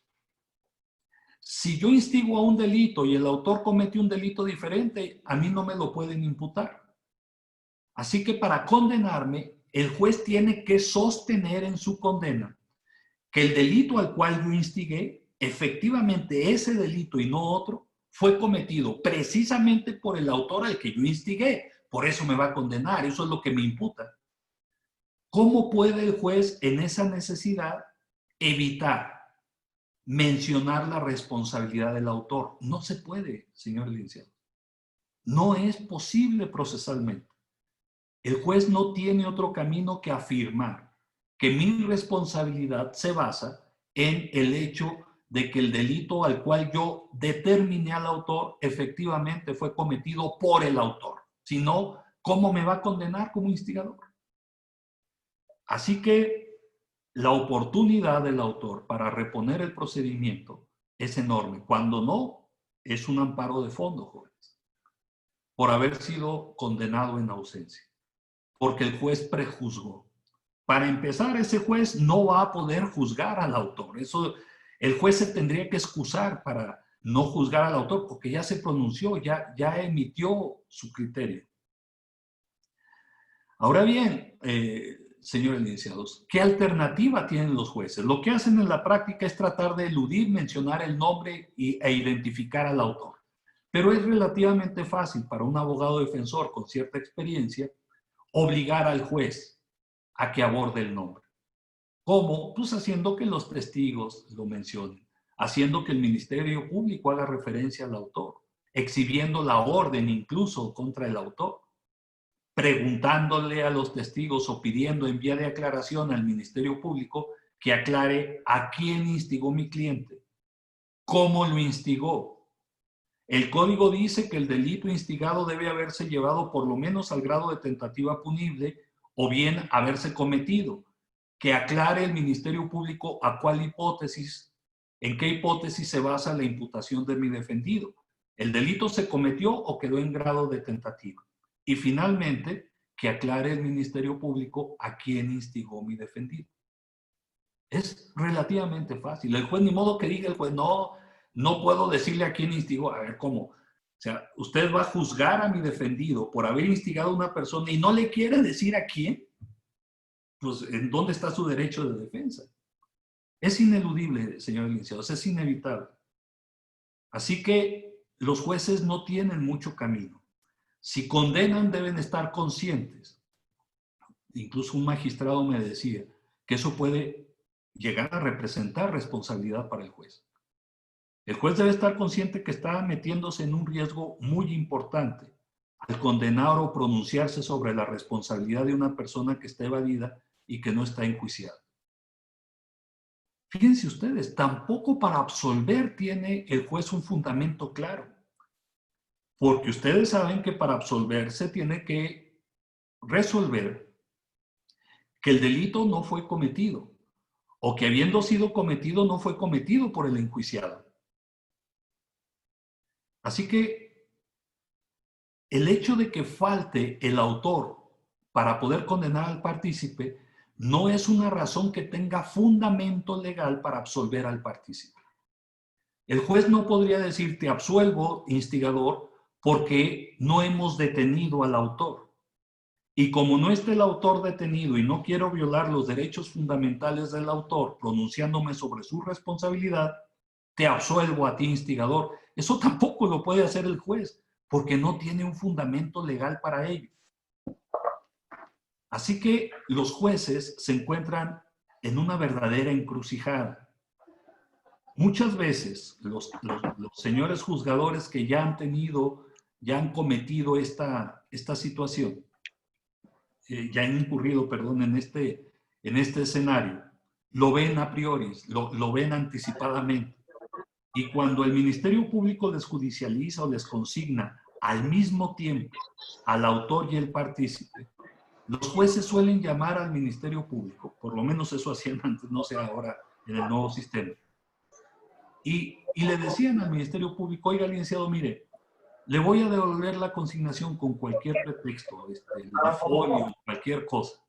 si yo instigo a un delito y el autor comete un delito diferente, a mí no me lo pueden imputar. Así que para condenarme, el juez tiene que sostener en su condena que el delito al cual yo instigué, efectivamente ese delito y no otro, fue cometido precisamente por el autor al que yo instigué. Por eso me va a condenar, eso es lo que me imputa. ¿Cómo puede el juez en esa necesidad evitar mencionar la responsabilidad del autor? No se puede, señor licenciado. No es posible procesalmente. El juez no tiene otro camino que afirmar que mi responsabilidad se basa en el hecho de que el delito al cual yo determiné al autor efectivamente fue cometido por el autor. Si no, ¿cómo me va a condenar como instigador? Así que la oportunidad del autor para reponer el procedimiento es enorme. Cuando no, es un amparo de fondo, jóvenes, por haber sido condenado en ausencia, porque el juez prejuzgó. Para empezar, ese juez no va a poder juzgar al autor. Eso, el juez se tendría que excusar para no juzgar al autor, porque ya se pronunció, ya emitió su criterio. Ahora bien, señores licenciados, ¿qué alternativa tienen los jueces? Lo que hacen en la práctica es tratar de eludir mencionar el nombre e identificar al autor. Pero es relativamente fácil para un abogado defensor con cierta experiencia obligar al juez a que aborde el nombre. ¿Cómo? Pues haciendo que los testigos lo mencionen, haciendo que el Ministerio Público haga referencia al autor, exhibiendo la orden incluso contra el autor, preguntándole a los testigos o pidiendo en vía de aclaración al Ministerio Público que aclare a quién instigó mi cliente, cómo lo instigó. El código dice que el delito instigado debe haberse llevado por lo menos al grado de tentativa punible o bien haberse cometido. Que aclare el Ministerio Público a cuál hipótesis, en qué hipótesis se basa la imputación de mi defendido. ¿El delito se cometió o quedó en grado de tentativa? Y finalmente, que aclare el Ministerio Público a quién instigó mi defendido. Es relativamente fácil. El juez, ni modo que diga el juez, no puedo decirle a quién instigó. A ver, ¿cómo? O sea, usted va a juzgar a mi defendido por haber instigado a una persona y no le quiere decir a quién. Pues, ¿en dónde está su derecho de defensa? Es ineludible, señor licenciado, es inevitable. Así que los jueces no tienen mucho camino. Si condenan, deben estar conscientes. Incluso un magistrado me decía que eso puede llegar a representar responsabilidad para el juez. El juez debe estar consciente que está metiéndose en un riesgo muy importante al condenar o pronunciarse sobre la responsabilidad de una persona que está evadida y que no está enjuiciada. Fíjense ustedes, tampoco para absolver tiene el juez un fundamento claro. Porque ustedes saben que para absolver se tiene que resolver que el delito no fue cometido o que habiendo sido cometido no fue cometido por el enjuiciado. Así que el hecho de que falte el autor para poder condenar al partícipe no es una razón que tenga fundamento legal para absolver al partícipe. El juez no podría decir, te absuelvo, instigador, porque no hemos detenido al autor. Y como no está el autor detenido y no quiero violar los derechos fundamentales del autor pronunciándome sobre su responsabilidad, te absuelvo a ti, instigador. Eso tampoco lo puede hacer el juez, porque no tiene un fundamento legal para ello. Así que los jueces se encuentran en una verdadera encrucijada. Muchas veces los señores juzgadores que ya han cometido esta situación, ya han incurrido, perdón, en este escenario, lo ven a priori, lo ven anticipadamente. Y cuando el Ministerio Público les judicializa o les consigna al mismo tiempo al autor y el partícipe, Los jueces suelen llamar al Ministerio Público, por lo menos eso hacían antes, no sé ahora en el nuevo sistema. Y le decían al Ministerio Público, oiga, licenciado, mire, le voy a devolver la consignación con cualquier pretexto, el folio, cualquier cosa,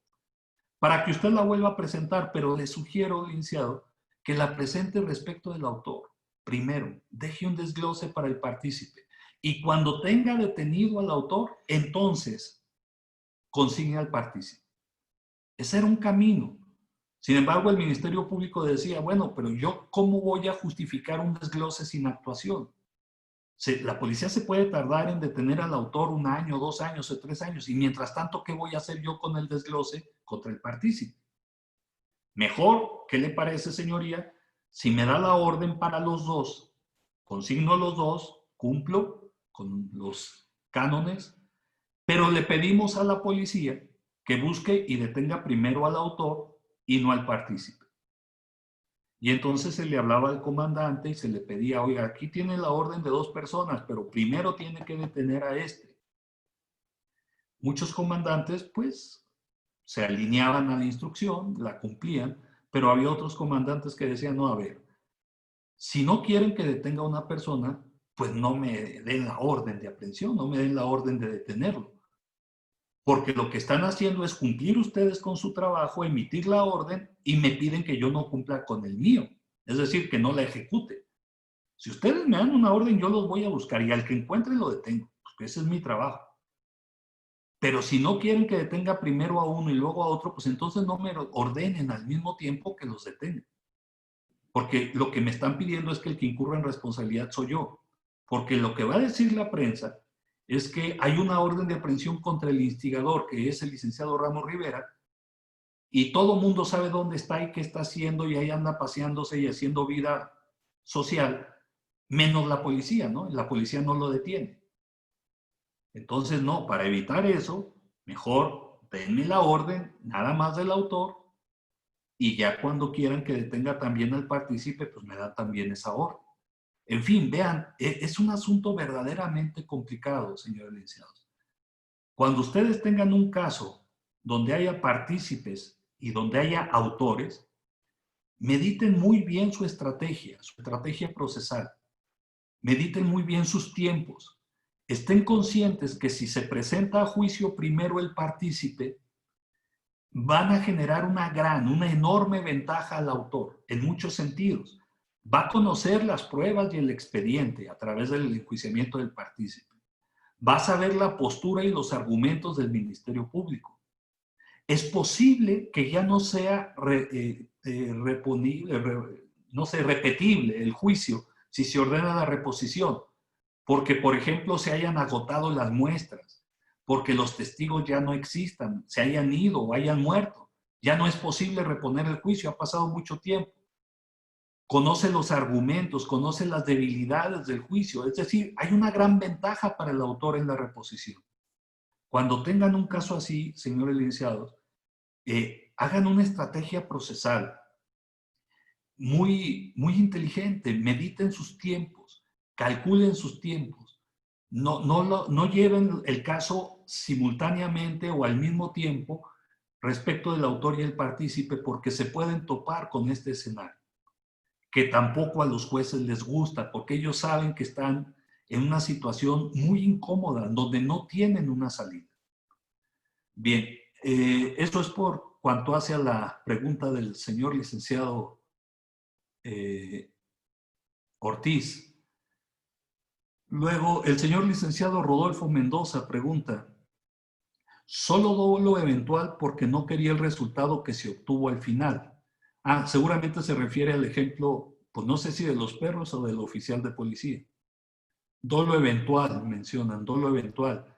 para que usted la vuelva a presentar, pero le sugiero, licenciado, que la presente respecto del autor. Primero, deje un desglose para el partícipe. Y cuando tenga detenido al autor, entonces consigne al partícipe. Ese era un camino. Sin embargo, el Ministerio Público decía, bueno, pero yo, ¿cómo voy a justificar un desglose sin actuación? La policía se puede tardar en detener al autor 1 año, 2 años o 3 años, y mientras tanto, ¿qué voy a hacer yo con el desglose contra el partícipe? Mejor, ¿qué le parece, señoría? Si me da la orden para los dos, consigno los dos, cumplo con los cánones, pero le pedimos a la policía que busque y detenga primero al autor y no al partícipe. Y entonces se le hablaba al comandante y se le pedía, oiga, aquí tiene la orden de 2 personas, pero primero tiene que detener a este. Muchos comandantes, pues, se alineaban a la instrucción, la cumplían, pero había otros comandantes que decían, no, a ver, si no quieren que detenga a una persona, pues no me den la orden de aprehensión, no me den la orden de detenerlo. Porque lo que están haciendo es cumplir ustedes con su trabajo, emitir la orden y me piden que yo no cumpla con el mío. Es decir, que no la ejecute. Si ustedes me dan una orden, yo los voy a buscar y al que encuentre lo detengo, porque ese es mi trabajo. Pero si no quieren que detenga primero a uno y luego a otro, pues entonces no me ordenen al mismo tiempo que los detengan. Porque lo que me están pidiendo es que el que incurra en responsabilidad soy yo. Porque lo que va a decir la prensa es que hay una orden de aprehensión contra el instigador, que es el licenciado Ramos Rivera, y todo mundo sabe dónde está y qué está haciendo, y ahí anda paseándose y haciendo vida social, menos la policía, ¿no? La policía no lo detiene. Entonces, no, para evitar eso, mejor denme la orden, nada más del autor, y ya cuando quieran que detenga también al partícipe, pues me da también esa orden. En fin, vean, es un asunto verdaderamente complicado, señores licenciados. Cuando ustedes tengan un caso donde haya partícipes y donde haya autores, mediten muy bien su estrategia procesal. Mediten muy bien sus tiempos. Estén conscientes que si se presenta a juicio primero el partícipe, van a generar una enorme ventaja al autor, en muchos sentidos. Va a conocer las pruebas y el expediente a través del enjuiciamiento del partícipe. Va a saber la postura y los argumentos del Ministerio Público. Es posible que ya no sea repetible el juicio si se ordena la reposición, porque, por ejemplo, se hayan agotado las muestras, porque los testigos ya no existan, se hayan ido o hayan muerto. Ya no es posible reponer el juicio, ha pasado mucho tiempo. Conoce los argumentos, conoce las debilidades del juicio, es decir, hay una gran ventaja para el autor en la reposición. Cuando tengan un caso así, señores licenciados, hagan una estrategia procesal muy inteligente, mediten sus tiempos, calculen sus tiempos, no lleven el caso simultáneamente o al mismo tiempo respecto del autor y el partícipe, porque se pueden topar con este escenario, que tampoco a los jueces les gusta, porque ellos saben que están en una situación muy incómoda, donde no tienen una salida. Bien, eso es por cuanto hace a la pregunta del señor licenciado Ortiz. Luego, el señor licenciado Rodolfo Mendoza pregunta, ¿solo dolo eventual porque no quería el resultado que se obtuvo al final? Seguramente se refiere al ejemplo, pues no sé si de los perros o del oficial de policía. Dolo eventual, mencionan, dolo eventual.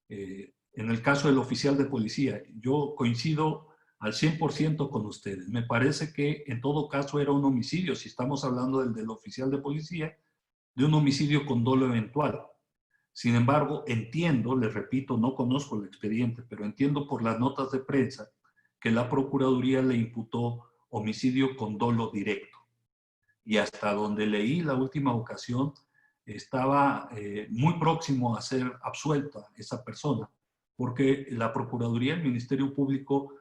En el caso del oficial de policía, yo coincido al 100% con ustedes. Me parece que en todo caso era un homicidio, si estamos hablando del oficial de policía, de un homicidio con dolo eventual. Sin embargo, entiendo, les repito, no conozco el expediente, pero entiendo por las notas de prensa que la Procuraduría le imputó homicidio con dolo directo. Y hasta donde leí la última ocasión, estaba muy próximo a ser absuelta esa persona, porque la Procuraduría, el Ministerio Público,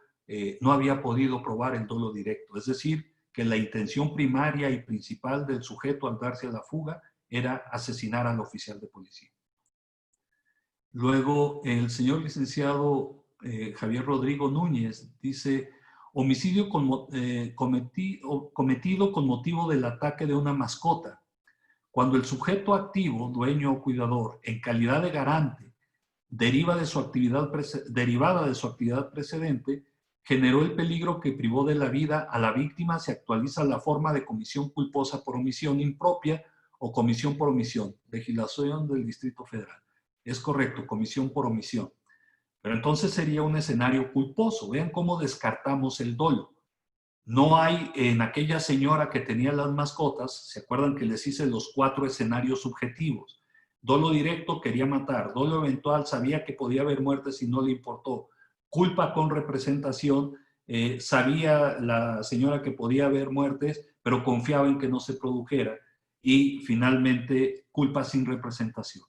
no había podido probar el dolo directo. Es decir, que la intención primaria y principal del sujeto al darse a la fuga era asesinar al oficial de policía. Luego, el señor licenciado Javier Rodrigo Núñez dice: homicidio cometido con motivo del ataque de una mascota. Cuando el sujeto activo, dueño o cuidador, en calidad de garante, derivada de su actividad precedente, generó el peligro que privó de la vida a la víctima, se actualiza la forma de comisión culposa por omisión impropia o comisión por omisión. Legislación del Distrito Federal. Es correcto, comisión por omisión. Pero entonces sería un escenario culposo. Vean cómo descartamos el dolo. No hay en aquella señora que tenía las mascotas, ¿se acuerdan que les hice los 4 escenarios subjetivos? Dolo directo, quería matar. Dolo eventual, sabía que podía haber muertes y no le importó. Culpa con representación, sabía la señora que podía haber muertes, pero confiaba en que no se produjera. Y finalmente, culpa sin representación.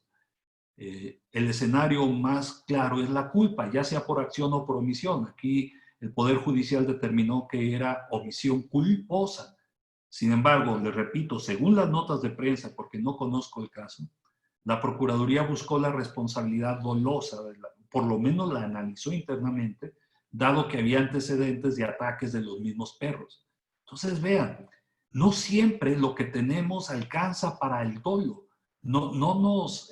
El escenario más claro es la culpa, ya sea por acción o por omisión. Aquí el Poder Judicial determinó que era omisión culposa. Sin embargo, les repito, según las notas de prensa, porque no conozco el caso, la Procuraduría buscó la responsabilidad dolosa, por lo menos la analizó internamente, dado que había antecedentes de ataques de los mismos perros. Entonces, vean, no siempre lo que tenemos alcanza para el dolo. No nos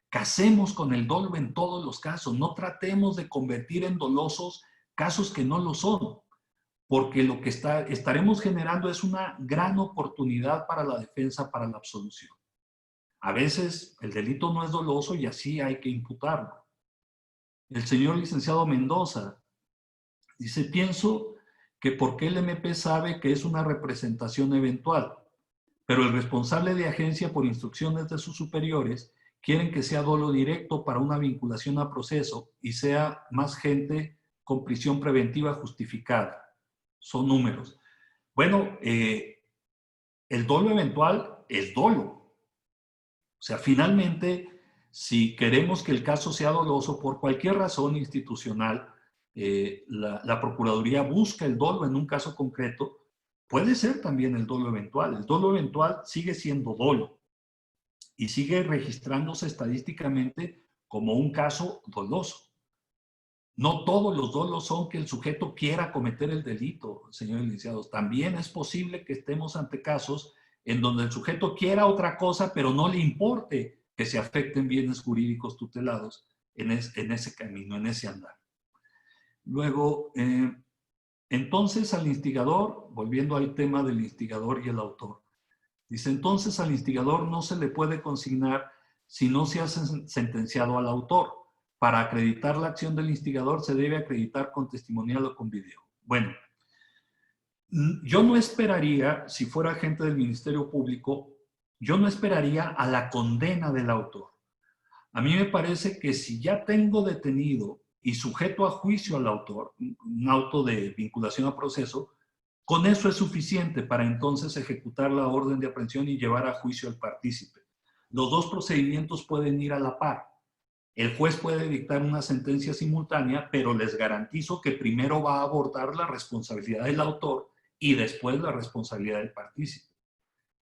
casemos con el dolo en todos los casos. No tratemos de convertir en dolosos casos que no lo son, porque lo que estaremos generando es una gran oportunidad para la defensa, para la absolución. A veces el delito no es doloso y así hay que imputarlo. El señor licenciado Mendoza dice: pienso que porque el MP sabe que es una representación eventual, pero el responsable de agencia, por instrucciones de sus superiores, quieren que sea dolo directo para una vinculación a proceso y sea más gente con prisión preventiva justificada. Son números. Bueno, el dolo eventual es dolo. O sea, finalmente, si queremos que el caso sea doloso por cualquier razón institucional, la Procuraduría busca el dolo en un caso concreto. Puede ser también el dolo eventual. El dolo eventual sigue siendo dolo y sigue registrándose estadísticamente como un caso doloso. No todos los dolos son que el sujeto quiera cometer el delito, señores licenciados. También es posible que estemos ante casos en donde el sujeto quiera otra cosa, pero no le importe que se afecten bienes jurídicos tutelados en ese camino, en ese andar. Luego, entonces al instigador, volviendo al tema del instigador y el autor, dice: entonces al instigador no se le puede consignar si no se ha sentenciado al autor. Para acreditar la acción del instigador se debe acreditar con testimonial o con video. Bueno, yo no esperaría, si fuera agente del Ministerio Público, yo no esperaría a la condena del autor. A mí me parece que si ya tengo detenido y sujeto a juicio al autor, un auto de vinculación a proceso, con eso es suficiente para entonces ejecutar la orden de aprehensión y llevar a juicio al partícipe. Los dos procedimientos pueden ir a la par. El juez puede dictar una sentencia simultánea, pero les garantizo que primero va a abordar la responsabilidad del autor y después la responsabilidad del partícipe.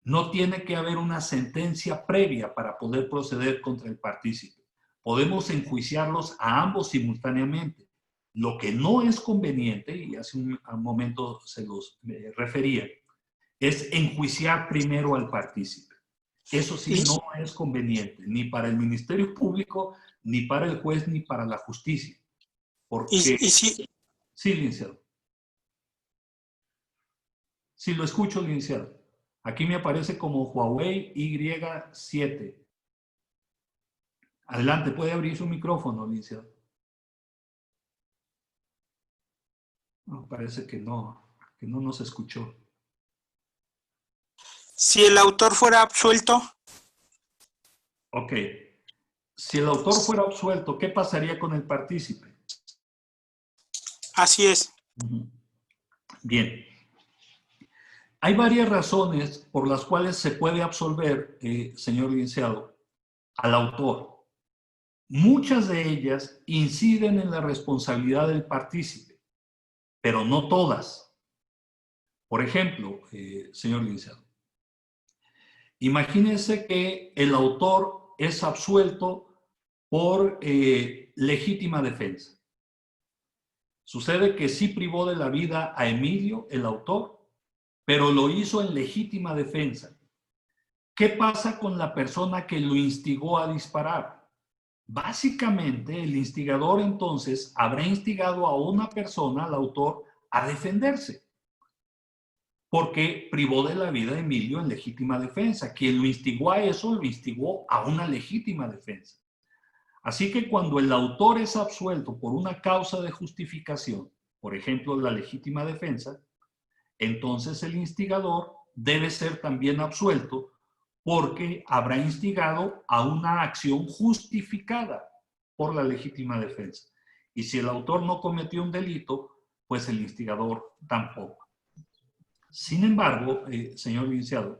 No tiene que haber una sentencia previa para poder proceder contra el partícipe. Podemos enjuiciarlos a ambos simultáneamente. Lo que no es conveniente, y hace un momento se los refería, es enjuiciar primero al partícipe. Eso sí no es conveniente, ni para el Ministerio Público, ni para el juez, ni para la justicia. Porque... Sí, licenciado. Sí, lo escucho, licenciado. Aquí me aparece como Huawei Y7. Adelante, puede abrir su micrófono, licenciado. No, parece que no nos escuchó. Si el autor fuera absuelto. Ok. Si el autor fuera absuelto, ¿qué pasaría con el partícipe? Así es. Bien. Hay varias razones por las cuales se puede absolver, señor licenciado, al autor. muchas de ellas inciden en la responsabilidad del partícipe, pero no todas. Por ejemplo, señor licenciado, imagínense que el autor es absuelto por legítima defensa. Sucede que sí privó de la vida a Emilio, el autor, pero lo hizo en legítima defensa. ¿Qué pasa con la persona que lo instigó a disparar? Básicamente, el instigador entonces habrá instigado a una persona, al autor, a defenderse, porque privó de la vida a Emilio en legítima defensa. Quien lo instigó a eso, lo instigó a una legítima defensa. Así que cuando el autor es absuelto por una causa de justificación, por ejemplo, la legítima defensa, entonces el instigador debe ser también absuelto porque habrá instigado a una acción justificada por la legítima defensa. Y si el autor no cometió un delito, pues el instigador tampoco. Sin embargo, señor licenciado,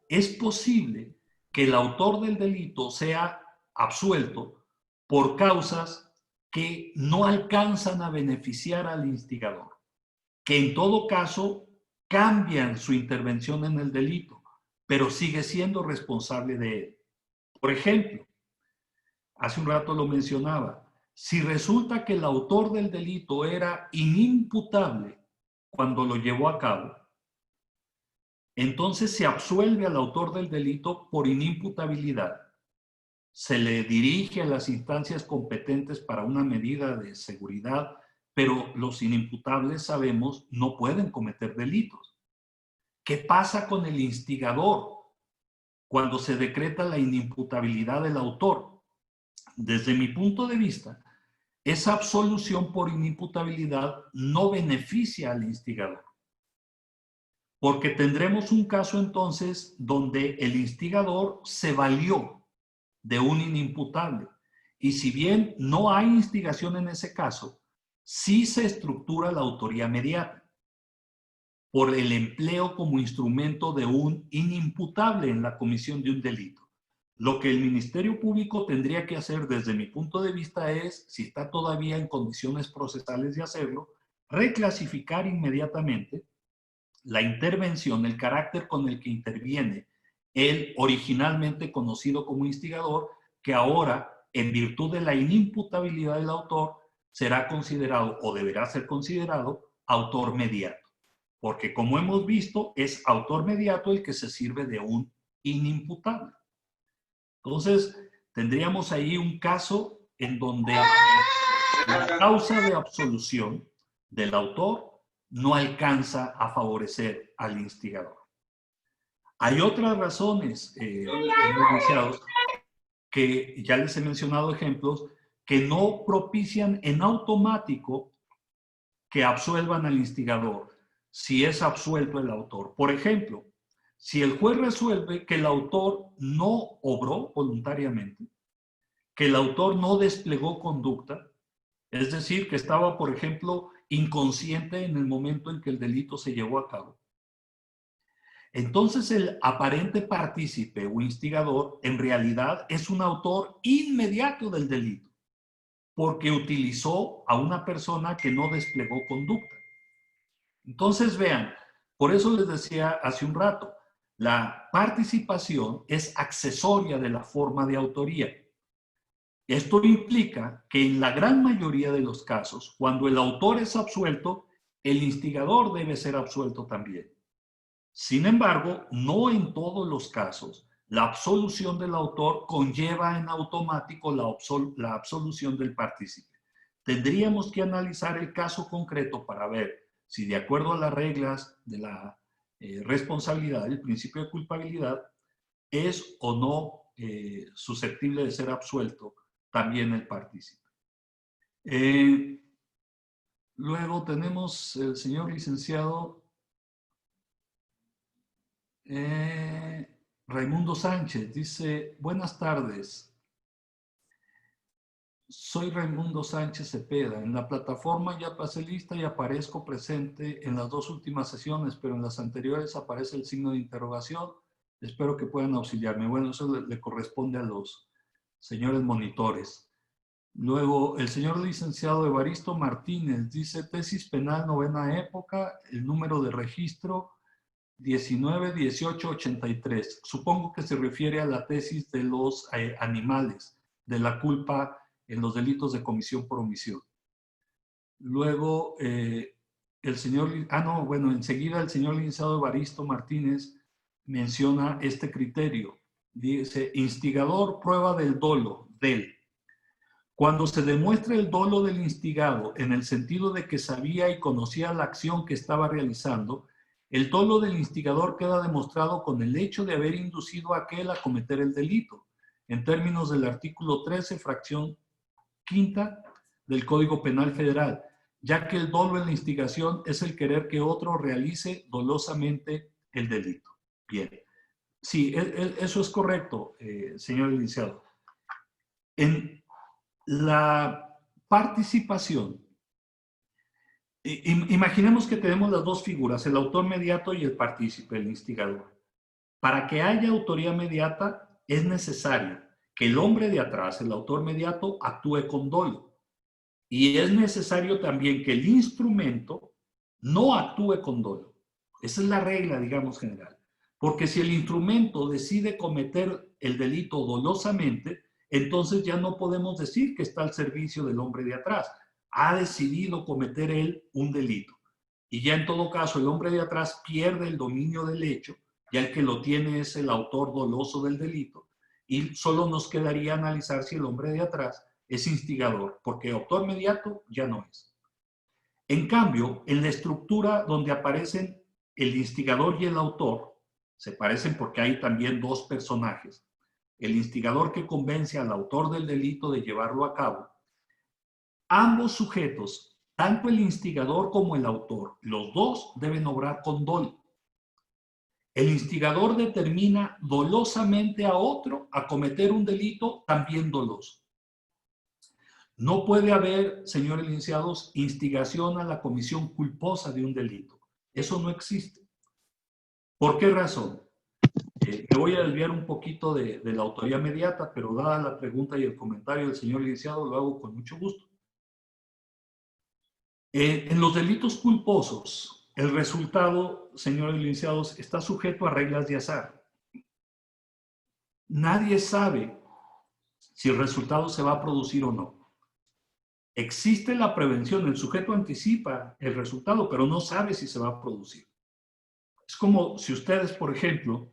es posible que el autor del delito sea absuelto por causas que no alcanzan a beneficiar al instigador, que en todo caso cambian su intervención en el delito, pero sigue siendo responsable de él. Por ejemplo, hace un rato lo mencionaba, si resulta que el autor del delito era inimputable cuando lo llevó a cabo, entonces se absuelve al autor del delito por inimputabilidad. Se le dirige a las instancias competentes para una medida de seguridad, pero los inimputables, sabemos, no pueden cometer delitos. ¿Qué pasa con el instigador cuando se decreta la inimputabilidad del autor? Desde mi punto de vista, esa absolución por inimputabilidad no beneficia al instigador, porque tendremos un caso entonces donde el instigador se valió de un inimputable. Y si bien no hay instigación en ese caso, sí se estructura la autoría mediata por el empleo como instrumento de un inimputable en la comisión de un delito. Lo que el Ministerio Público tendría que hacer desde mi punto de vista es, si está todavía en condiciones procesales de hacerlo, reclasificar inmediatamente la intervención, el carácter con el que interviene el originalmente conocido como instigador, que ahora, en virtud de la inimputabilidad del autor, será considerado o deberá ser considerado autor mediato. Porque como hemos visto, es autor mediato el que se sirve de un inimputable. Entonces, tendríamos ahí un caso en donde la causa de absolución del autor no alcanza a favorecer al instigador. Hay otras razones, licenciados, que ya les he mencionado ejemplos, que no propician en automático que absuelvan al instigador si es absuelto el autor. Por ejemplo, si el juez resuelve que el autor no obró voluntariamente, que el autor no desplegó conducta, es decir, que estaba, por ejemplo, inconsciente en el momento en que el delito se llevó a cabo, entonces el aparente partícipe o instigador en realidad es un autor inmediato del delito, porque utilizó a una persona que no desplegó conducta. Entonces vean, por eso les decía hace un rato, la participación es accesoria de la forma de autoría. Esto implica que en la gran mayoría de los casos, cuando el autor es absuelto, el instigador debe ser absuelto también. Sin embargo, no en todos los casos, la absolución del autor conlleva en automático la absolución del partícipe. Tendríamos que analizar el caso concreto para ver si, de acuerdo a las reglas de la responsabilidad, el principio de culpabilidad, es o no susceptible de ser absuelto también el partícipe. Luego tenemos el señor licenciado Raimundo Sánchez. Dice, buenas tardes. Soy Raimundo Sánchez Cepeda. En la plataforma ya pasé lista y aparezco presente en las dos últimas sesiones, pero en las anteriores aparece el signo de interrogación. Espero que puedan auxiliarme. Bueno, eso le corresponde a los señores monitores. Luego, el señor licenciado Evaristo Martínez dice, tesis penal novena época, el número de registro 191883. Supongo que se refiere a la tesis de los animales, de la culpa en los delitos de comisión por omisión. Luego, el señor, enseguida el señor licenciado Evaristo Martínez menciona este criterio. Dice, instigador, prueba del dolo, del. Cuando se demuestre el dolo del instigado en el sentido de que sabía y conocía la acción que estaba realizando, el dolo del instigador queda demostrado con el hecho de haber inducido a aquel a cometer el delito, en términos del artículo 13, fracción quinta del Código Penal Federal, ya que el dolo en la instigación es el querer que otro realice dolosamente el delito. Bien. Sí, eso es correcto, señor licenciado. En la participación, imaginemos que tenemos las dos figuras, el autor mediato y el partícipe, el instigador. Para que haya autoría mediata es necesario que el hombre de atrás, el autor mediato, actúe con dolo. Y es necesario también que el instrumento no actúe con dolo. Esa es la regla, digamos, general. Porque si el instrumento decide cometer el delito dolosamente, entonces ya no podemos decir que está al servicio del hombre de atrás. Ha decidido cometer él un delito. Y ya en todo caso el hombre de atrás pierde el dominio del hecho, ya el que lo tiene es el autor doloso del delito, y solo nos quedaría analizar si el hombre de atrás es instigador, porque autor mediato ya no es. En cambio, en la estructura donde aparecen el instigador y el autor, se parecen porque hay también dos personajes. El instigador que convence al autor del delito de llevarlo a cabo. Ambos sujetos, tanto el instigador como el autor, los dos deben obrar con dolo. El instigador determina dolosamente a otro a cometer un delito también doloso. No puede haber, señores licenciados, instigación a la comisión culposa de un delito. Eso no existe. ¿Por qué razón? Me voy a desviar un poquito de la autoría mediata, pero dada la pregunta y el comentario del señor licenciado, lo hago con mucho gusto. En los delitos culposos, el resultado, señores licenciados, está sujeto a reglas de azar. Nadie sabe si el resultado se va a producir o no. Existe la prevención, el sujeto anticipa el resultado, pero no sabe si se va a producir. Es como si ustedes, por ejemplo,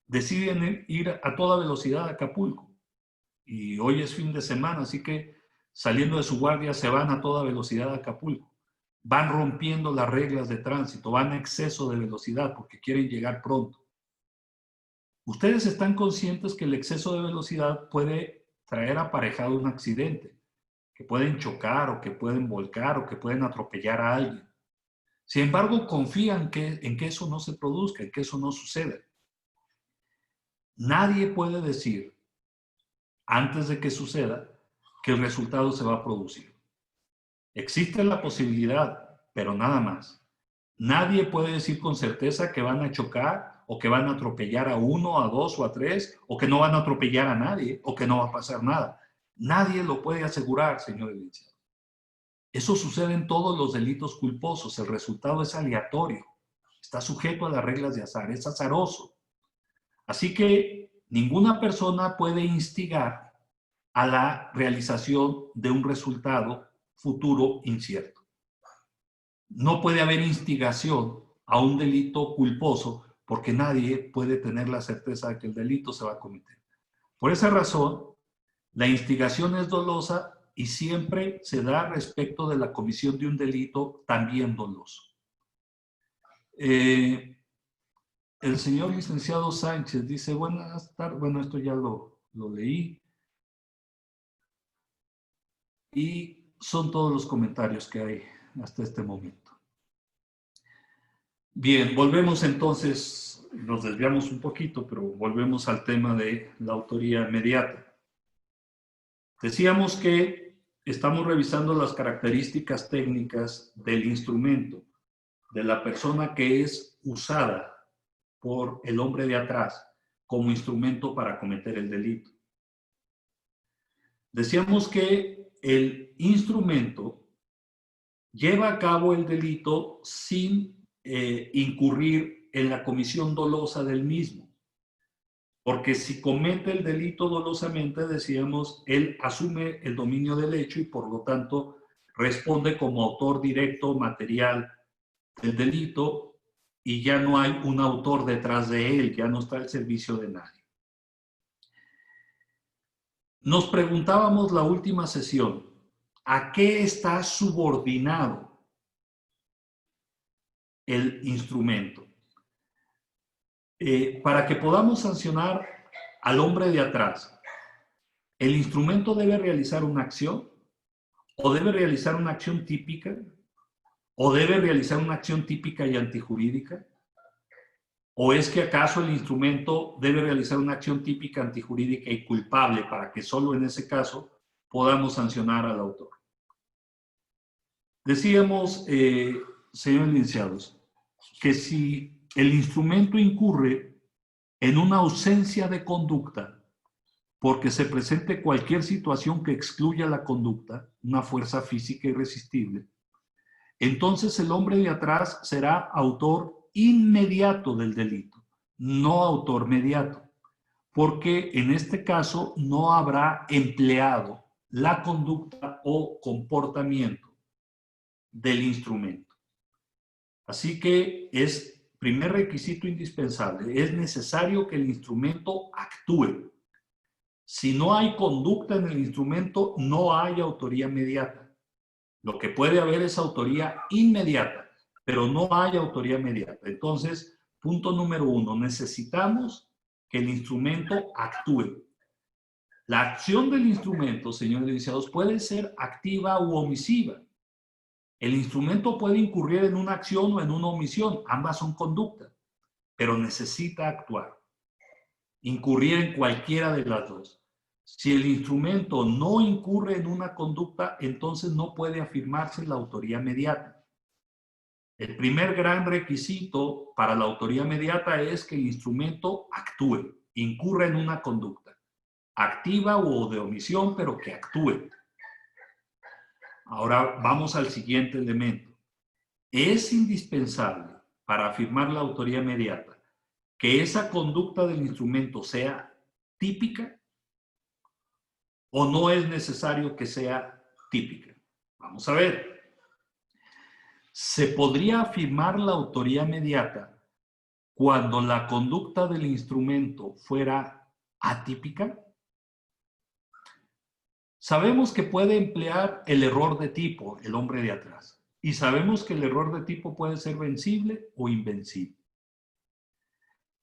deciden ir a toda velocidad a Acapulco y hoy es fin de semana, así que saliendo de su guardia se van a toda velocidad a Acapulco. Van rompiendo las reglas de tránsito, van a exceso de velocidad porque quieren llegar pronto. Ustedes están conscientes que el exceso de velocidad puede traer aparejado un accidente, que pueden chocar o que pueden volcar o que pueden atropellar a alguien. Sin embargo, confían en que eso no se produzca, en que eso no suceda. Nadie puede decir, antes de que suceda, que el resultado se va a producir. Existe la posibilidad, pero nada más. Nadie puede decir con certeza que van a chocar o que van a atropellar a uno, a dos o a tres, o que no van a atropellar a nadie, o que no va a pasar nada. Nadie lo puede asegurar, señor licenciado. Eso sucede en todos los delitos culposos. El resultado es aleatorio. Está sujeto a las reglas de azar. Es azaroso. Así que ninguna persona puede instigar a la realización de un resultado futuro incierto. No puede haber instigación a un delito culposo porque nadie puede tener la certeza de que el delito se va a cometer. Por esa razón, la instigación es dolosa y siempre se da respecto de la comisión de un delito también doloso. El señor licenciado Sánchez dice, buenas tardes, bueno, esto ya lo leí. Y son todos los comentarios que hay hasta este momento. Bien, volvemos entonces, nos desviamos un poquito, pero volvemos al tema de la autoría mediata. Decíamos que estamos revisando las características técnicas del instrumento, de la persona que es usada por el hombre de atrás como instrumento para cometer el delito. Decíamos que el instrumento lleva a cabo el delito sin incurrir en la comisión dolosa del mismo. Porque si comete el delito dolosamente, decíamos, él asume el dominio del hecho y por lo tanto responde como autor directo material del delito y ya no hay un autor detrás de él, ya no está al servicio de nadie. Nos preguntábamos la última sesión, ¿a qué está subordinado el instrumento? Para que podamos sancionar al hombre de atrás, ¿el instrumento debe realizar una acción? ¿O debe realizar una acción típica? ¿O debe realizar una acción típica y antijurídica? ¿O es que acaso el instrumento debe realizar una acción típica, antijurídica y culpable para que solo en ese caso podamos sancionar al autor? Decíamos, señores licenciados, que si el instrumento incurre en una ausencia de conducta, porque se presente cualquier situación que excluya la conducta, una fuerza física irresistible, entonces el hombre de atrás será autor inmediato del delito, no autor mediato, porque en este caso no habrá empleado la conducta o comportamiento del instrumento. Así que es primer requisito indispensable, es necesario que el instrumento actúe. Si no hay conducta en el instrumento, no hay autoría mediata. Lo que puede haber es autoría inmediata, pero no hay autoría mediata. Entonces, punto número 1, necesitamos que el instrumento actúe. La acción del instrumento, señores licenciados, puede ser activa u omisiva. El instrumento puede incurrir en una acción o en una omisión, ambas son conducta, pero necesita actuar. Incurrir en cualquiera de las dos. Si el instrumento no incurre en una conducta, entonces no puede afirmarse la autoría mediata. El primer gran requisito para la autoría mediata es que el instrumento actúe, incurra en una conducta, activa o de omisión, pero que actúe. Ahora vamos al siguiente elemento. Es indispensable para afirmar la autoría mediata que esa conducta del instrumento sea típica o no es necesario que sea típica. Vamos a ver. ¿Se podría afirmar la autoría mediata cuando la conducta del instrumento fuera atípica? Sabemos que puede emplear el error de tipo, el hombre de atrás, y sabemos que el error de tipo puede ser vencible o invencible.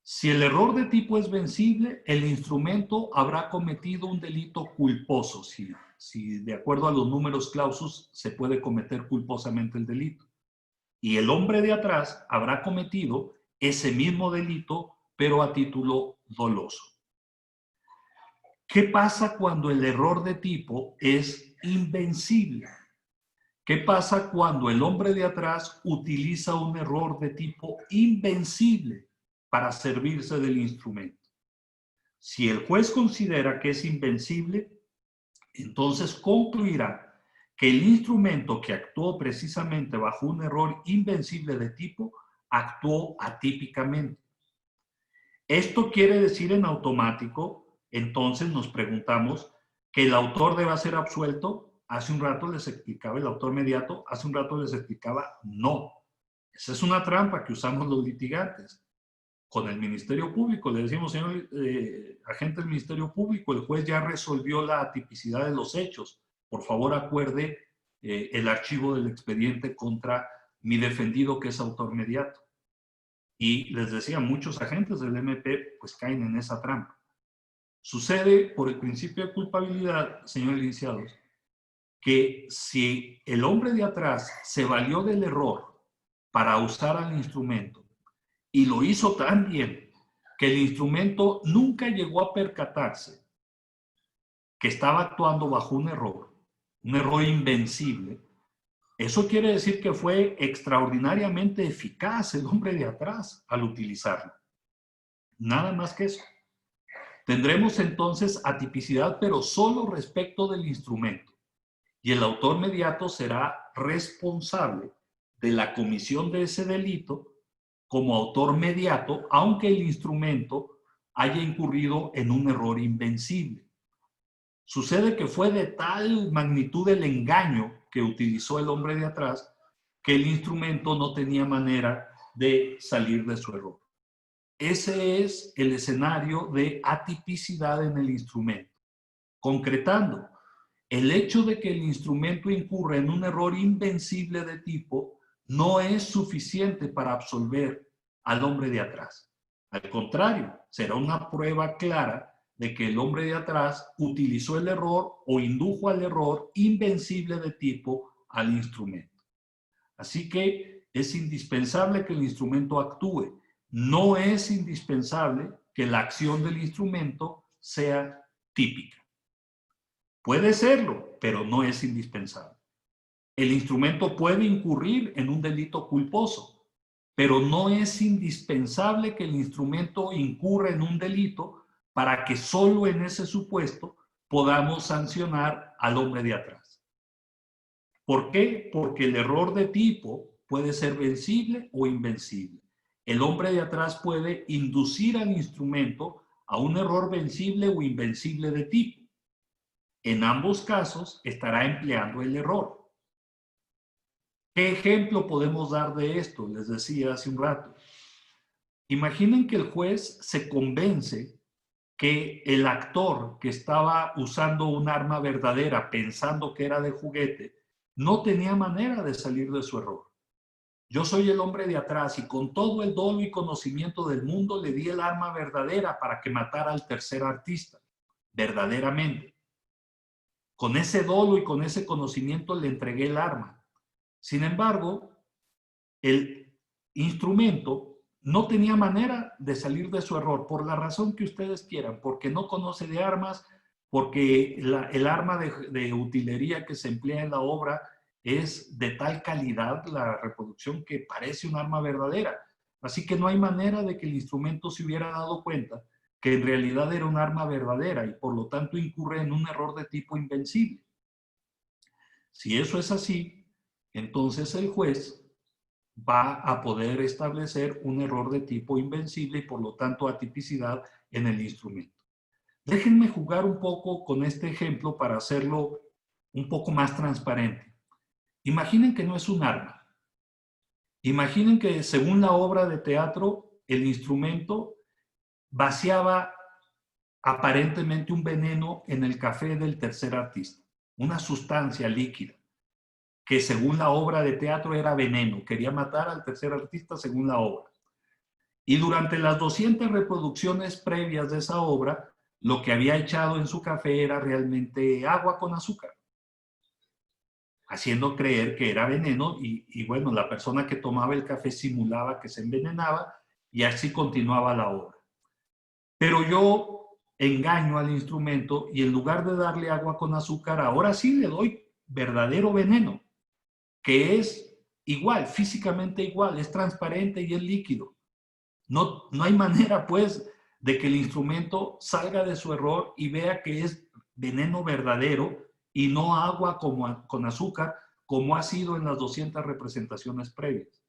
Si el error de tipo es vencible, el instrumento habrá cometido un delito culposo, si de acuerdo a los números clausus se puede cometer culposamente el delito. Y el hombre de atrás habrá cometido ese mismo delito, pero a título doloso. ¿Qué pasa cuando el error de tipo es invencible? ¿Qué pasa cuando el hombre de atrás utiliza un error de tipo invencible para servirse del instrumento? Si el juez considera que es invencible, entonces concluirá que el instrumento que actuó precisamente bajo un error invencible de tipo actuó atípicamente. Esto quiere decir en automático, entonces nos preguntamos, ¿que el autor deba ser absuelto? Hace un rato les explicaba el autor mediato, hace un rato les explicaba no. Esa es una trampa que usamos los litigantes. Con el Ministerio Público le decimos, señor agente del Ministerio Público, el juez ya resolvió la atipicidad de los hechos. Por favor, acuerde el archivo del expediente contra mi defendido que es autor mediato. Y les decía, muchos agentes del MP pues caen en esa trampa. Sucede por el principio de culpabilidad, señores licenciados, que si el hombre de atrás se valió del error para usar al instrumento y lo hizo tan bien que el instrumento nunca llegó a percatarse que estaba actuando bajo un error invencible, eso quiere decir que fue extraordinariamente eficaz el hombre de atrás al utilizarlo. Nada más que eso. Tendremos entonces atipicidad, pero solo respecto del instrumento. Y el autor mediato será responsable de la comisión de ese delito como autor mediato, aunque el instrumento haya incurrido en un error invencible. Sucede que fue de tal magnitud el engaño que utilizó el hombre de atrás que el instrumento no tenía manera de salir de su error. Ese es el escenario de atipicidad en el instrumento. Concretando, el hecho de que el instrumento incurra en un error invencible de tipo no es suficiente para absolver al hombre de atrás. Al contrario, será una prueba clara de que el hombre de atrás utilizó el error o indujo al error invencible de tipo al instrumento. Así que es indispensable que el instrumento actúe. No es indispensable que la acción del instrumento sea típica. Puede serlo, pero no es indispensable. El instrumento puede incurrir en un delito culposo, pero no es indispensable que el instrumento incurra en un delito para que solo en ese supuesto podamos sancionar al hombre de atrás. ¿Por qué? Porque el error de tipo puede ser vencible o invencible. El hombre de atrás puede inducir al instrumento a un error vencible o invencible de tipo. En ambos casos estará empleando el error. ¿Qué ejemplo podemos dar de esto? Les decía hace un rato. Imaginen que el juez se convence que el actor que estaba usando un arma verdadera pensando que era de juguete no tenía manera de salir de su error. Yo soy el hombre de atrás y con todo el dolo y conocimiento del mundo le di el arma verdadera para que matara al tercer artista, verdaderamente. Con ese dolo y con ese conocimiento le entregué el arma. Sin embargo, el instrumento no tenía manera de salir de su error, por la razón que ustedes quieran, porque no conoce de armas, porque el arma de utilería que se emplea en la obra es de tal calidad, la reproducción, que parece un arma verdadera. Así que no hay manera de que el instrumento se hubiera dado cuenta que en realidad era un arma verdadera y por lo tanto incurre en un error de tipo invencible. Si eso es así, entonces el juez va a poder establecer un error de tipo invencible y por lo tanto atipicidad en el instrumento. Déjenme jugar un poco con este ejemplo para hacerlo un poco más transparente. Imaginen que no es un arma. Imaginen que según la obra de teatro, el instrumento vaciaba aparentemente un veneno en el café del tercer artista, una sustancia líquida que según la obra de teatro era veneno, quería matar al tercer artista según la obra. Y durante las 200 reproducciones previas de esa obra, lo que había echado en su café era realmente agua con azúcar, haciendo creer que era veneno y bueno, la persona que tomaba el café simulaba que se envenenaba y así continuaba la obra. Pero yo engaño al instrumento y en lugar de darle agua con azúcar, ahora sí le doy verdadero veneno, que es igual, físicamente igual, es transparente y es líquido. No hay manera, pues, de que el instrumento salga de su error y vea que es veneno verdadero y no agua con azúcar, como ha sido en las 200 representaciones previas.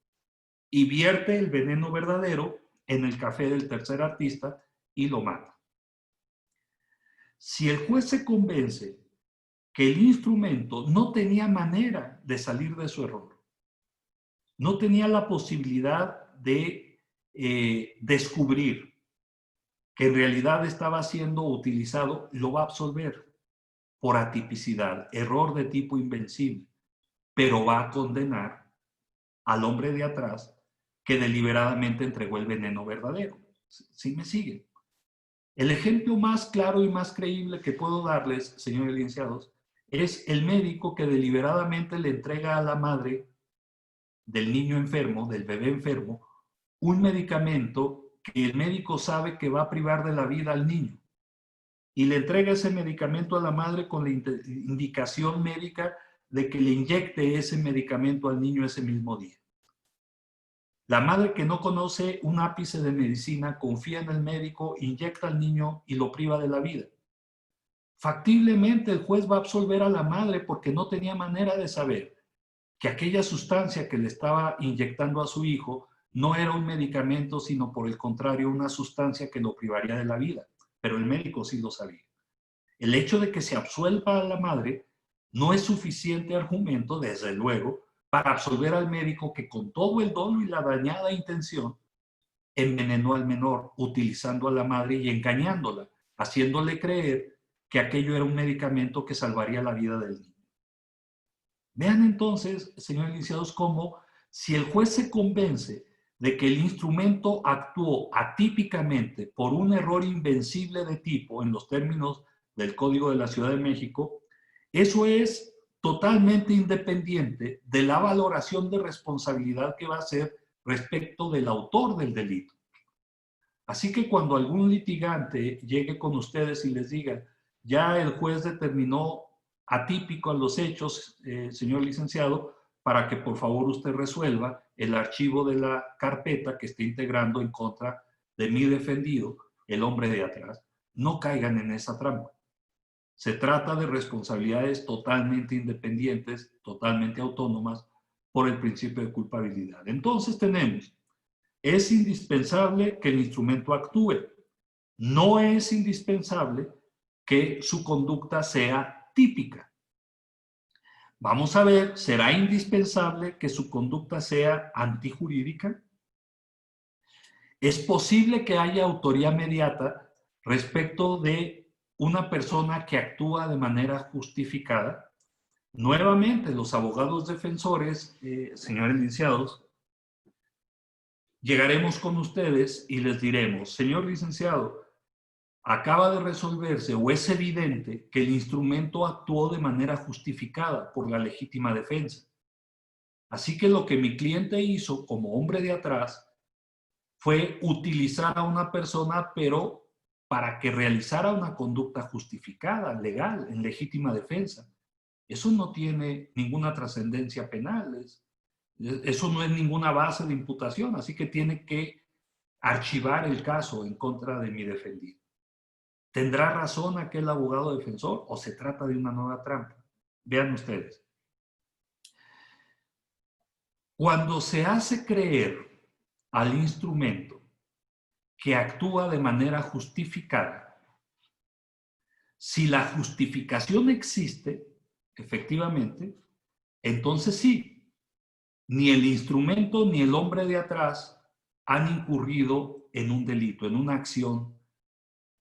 Y vierte el veneno verdadero en el café del tercer artista y lo mata. Si el juez se convence que el instrumento no tenía manera de salir de su error, no tenía la posibilidad de descubrir que en realidad estaba siendo utilizado, lo va a absolver por atipicidad, error de tipo invencible, pero va a condenar al hombre de atrás que deliberadamente entregó el veneno verdadero. ¿Sí me siguen? El ejemplo más claro y más creíble que puedo darles, señores licenciados, es el médico que deliberadamente le entrega a la madre del niño enfermo, del bebé enfermo, un medicamento que el médico sabe que va a privar de la vida al niño y le entrega ese medicamento a la madre con la indicación médica de que le inyecte ese medicamento al niño ese mismo día. La madre que no conoce un ápice de medicina confía en el médico, inyecta al niño y lo priva de la vida. Factiblemente el juez va a absolver a la madre porque no tenía manera de saber que aquella sustancia que le estaba inyectando a su hijo no era un medicamento, sino por el contrario una sustancia que lo privaría de la vida. Pero el médico sí lo sabía. El hecho de que se absuelva a la madre no es suficiente argumento, desde luego, para absolver al médico que con todo el dolo y la dañada intención envenenó al menor, utilizando a la madre y engañándola, haciéndole creer que aquello era un medicamento que salvaría la vida del niño. Vean entonces, señores licenciados, cómo si el juez se convence de que el instrumento actuó atípicamente por un error invencible de tipo en los términos del Código de la Ciudad de México, eso es totalmente independiente de la valoración de responsabilidad que va a hacer respecto del autor del delito. Así que cuando algún litigante llegue con ustedes y les diga, ya el juez determinó atípico a los hechos, señor licenciado, para que por favor usted resuelva el archivo de la carpeta que esté integrando en contra de mi defendido, el hombre de atrás, no caigan en esa trampa. Se trata de responsabilidades totalmente independientes, totalmente autónomas, por el principio de culpabilidad. Entonces tenemos, es indispensable que el instrumento actúe. No es indispensable que su conducta sea típica. Vamos a ver, ¿será indispensable que su conducta sea antijurídica? ¿Es posible que haya autoría mediata respecto de una persona que actúa de manera justificada? Nuevamente, los abogados defensores, señores licenciados, llegaremos con ustedes y les diremos, señor licenciado, acaba de resolverse o es evidente que el instrumento actuó de manera justificada por la legítima defensa. Así que lo que mi cliente hizo como hombre de atrás fue utilizar a una persona, pero para que realizara una conducta justificada, legal, en legítima defensa. Eso no tiene ninguna trascendencia penal, eso no es ninguna base de imputación, así que tiene que archivar el caso en contra de mi defendido. ¿Tendrá razón aquel abogado defensor o se trata de una nueva trampa? Vean ustedes. Cuando se hace creer al instrumento que actúa de manera justificada, si la justificación existe, efectivamente, entonces sí, ni el instrumento ni el hombre de atrás han incurrido en un delito, en una acción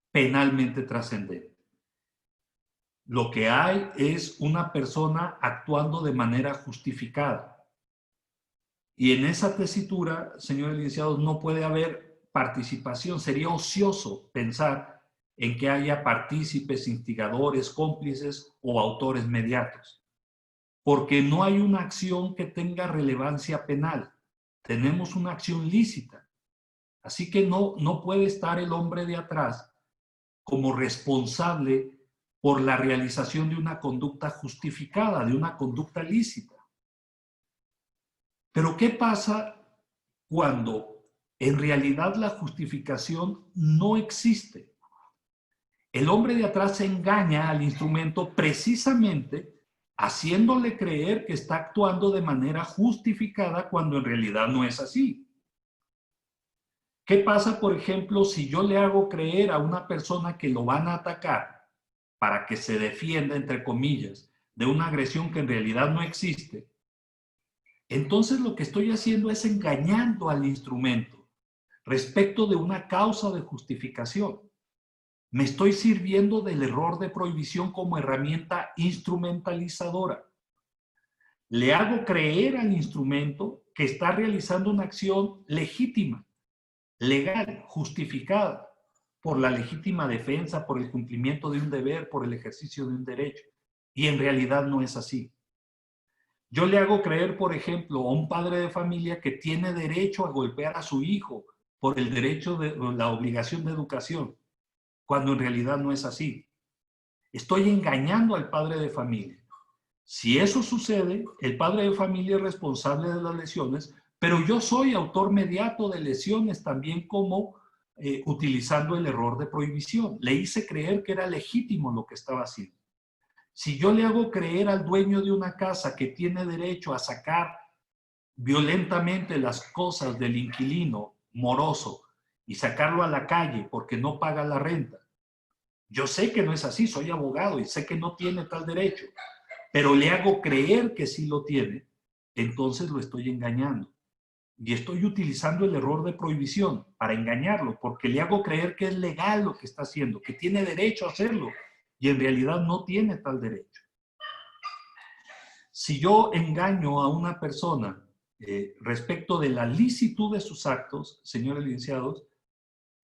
penalmente trascendente. Lo que hay es una persona actuando de manera justificada. Y en esa tesitura, señores licenciados, no puede haber participación. Sería ocioso pensar en que haya partícipes, instigadores, cómplices o autores mediatos. Porque no hay una acción que tenga relevancia penal. Tenemos una acción lícita. Así que no puede estar el hombre de atrás como responsable por la realización de una conducta justificada, de una conducta lícita. Pero ¿qué pasa cuando en realidad la justificación no existe? El hombre de atrás engaña al instrumento precisamente haciéndole creer que está actuando de manera justificada cuando en realidad no es así. ¿Qué pasa, por ejemplo, si yo le hago creer a una persona que lo van a atacar para que se defienda, entre comillas, de una agresión que en realidad no existe? Entonces lo que estoy haciendo es engañando al instrumento respecto de una causa de justificación. Me estoy sirviendo del error de prohibición como herramienta instrumentalizadora. Le hago creer al instrumento que está realizando una acción legítima, legal, justificada por la legítima defensa, por el cumplimiento de un deber, por el ejercicio de un derecho. Y en realidad no es así. Yo le hago creer, por ejemplo, a un padre de familia que tiene derecho a golpear a su hijo por el derecho de la obligación de educación, cuando en realidad no es así. Estoy engañando al padre de familia. Si eso sucede, el padre de familia es responsable de las lesiones Pero yo soy autor mediato de lesiones también como utilizando el error de prohibición. Le hice creer que era legítimo lo que estaba haciendo. Si yo le hago creer al dueño de una casa que tiene derecho a sacar violentamente las cosas del inquilino moroso y sacarlo a la calle porque no paga la renta, yo sé que no es así, soy abogado y sé que no tiene tal derecho, pero le hago creer que sí lo tiene, entonces lo estoy engañando. Y estoy utilizando el error de prohibición para engañarlo, porque le hago creer que es legal lo que está haciendo, que tiene derecho a hacerlo, y en realidad no tiene tal derecho. Si yo engaño a una persona respecto de la licitud de sus actos, señores licenciados,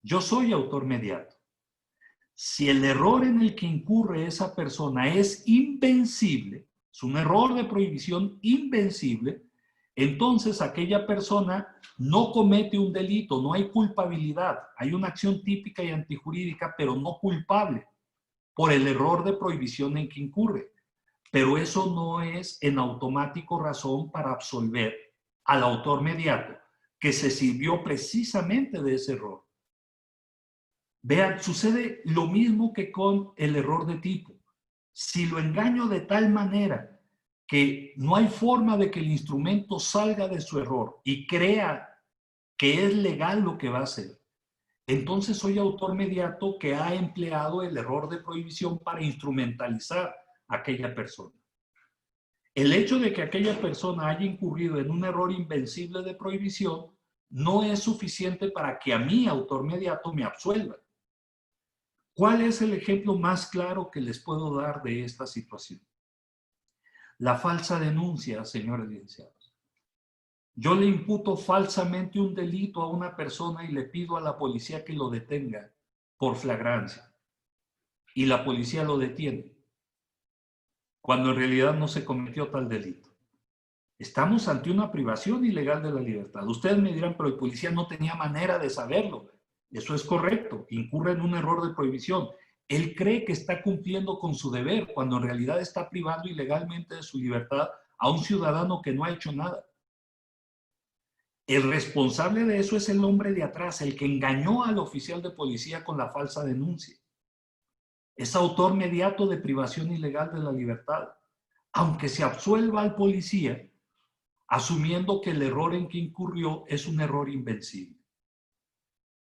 yo soy autor mediato. Si el error en el que incurre esa persona es invencible, es un error de prohibición invencible, entonces aquella persona no comete un delito, no hay culpabilidad. Hay una acción típica y antijurídica, pero no culpable por el error de prohibición en que incurre. Pero eso no es en automático razón para absolver al autor mediato, que se sirvió precisamente de ese error. Vean, sucede lo mismo que con el error de tipo. Si lo engaño de tal manera que no hay forma de que el instrumento salga de su error y crea que es legal lo que va a hacer, entonces soy autor mediato que ha empleado el error de prohibición para instrumentalizar a aquella persona. El hecho de que aquella persona haya incurrido en un error invencible de prohibición no es suficiente para que a mí, autor mediato, me absuelva. ¿Cuál es el ejemplo más claro que les puedo dar de esta situación? La falsa denuncia, señores licenciados. Yo le imputo falsamente un delito a una persona y le pido a la policía que lo detenga por flagrancia. Y la policía lo detiene, cuando en realidad no se cometió tal delito. Estamos ante una privación ilegal de la libertad. Ustedes me dirán, pero el policía no tenía manera de saberlo. Eso es correcto, incurre en un error de prohibición. Él cree que está cumpliendo con su deber, cuando en realidad está privando ilegalmente de su libertad a un ciudadano que no ha hecho nada. El responsable de eso es el hombre de atrás, el que engañó al oficial de policía con la falsa denuncia. Es autor mediato de privación ilegal de la libertad, aunque se absuelva al policía, asumiendo que el error en que incurrió es un error invencible.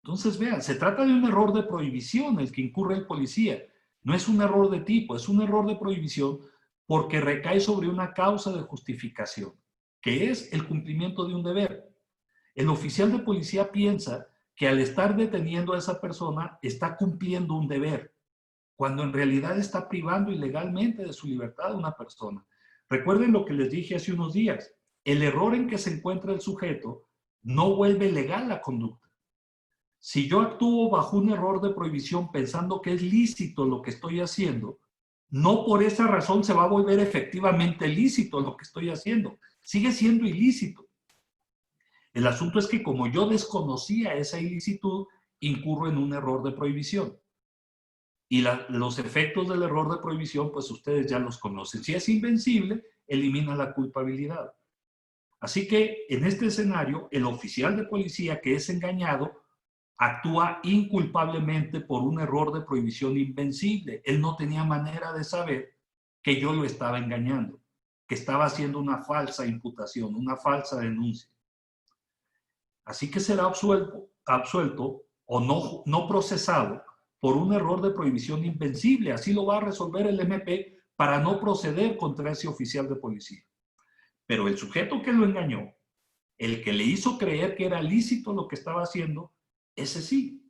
Entonces, vean, se trata de un error de prohibición el que incurre el policía. No es un error de tipo, es un error de prohibición porque recae sobre una causa de justificación, que es el cumplimiento de un deber. El oficial de policía piensa que al estar deteniendo a esa persona está cumpliendo un deber, cuando en realidad está privando ilegalmente de su libertad a una persona. Recuerden lo que les dije hace unos días. El error en que se encuentra el sujeto no vuelve legal la conducta. Si yo actúo bajo un error de prohibición pensando que es lícito lo que estoy haciendo, no por esa razón se va a volver efectivamente lícito lo que estoy haciendo. Sigue siendo ilícito. El asunto es que como yo desconocía esa ilicitud, incurro en un error de prohibición. Y los efectos del error de prohibición, pues ustedes ya los conocen. Si es invencible, elimina la culpabilidad. Así que en este escenario, el oficial de policía que es engañado actúa inculpablemente por un error de prohibición invencible. Él no tenía manera de saber que yo lo estaba engañando, que estaba haciendo una falsa imputación, una falsa denuncia. Así que será absuelto o no procesado por un error de prohibición invencible. Así lo va a resolver el MP para no proceder contra ese oficial de policía. Pero el sujeto que lo engañó, el que le hizo creer que era lícito lo que estaba haciendo, ese sí,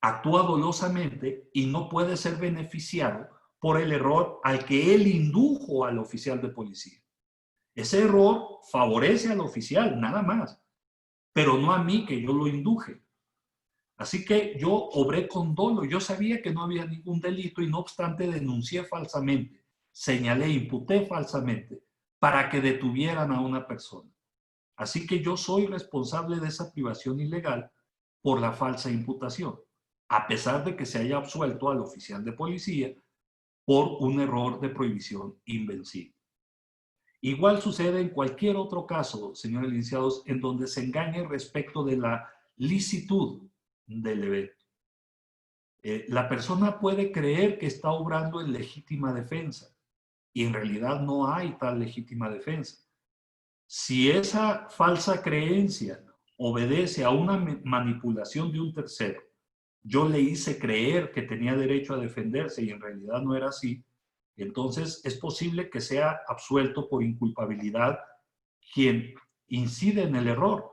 actúa dolosamente y no puede ser beneficiado por el error al que él indujo al oficial de policía. Ese error favorece al oficial, nada más, pero no a mí que yo lo induje. Así que yo obré con dolo, yo sabía que no había ningún delito y no obstante denuncié falsamente, señalé, imputé falsamente para que detuvieran a una persona. Así que yo soy responsable de esa privación ilegal por la falsa imputación, a pesar de que se haya absuelto al oficial de policía por un error de prohibición invencible. Igual sucede en cualquier otro caso, señores licenciados, en donde se engañe respecto de la licitud del evento. La persona puede creer que está obrando en legítima defensa y en realidad no hay tal legítima defensa. Si esa falsa creencia obedece a una manipulación de un tercero, yo le hice creer que tenía derecho a defenderse y en realidad no era así, entonces es posible que sea absuelto por inculpabilidad quien incide en el error,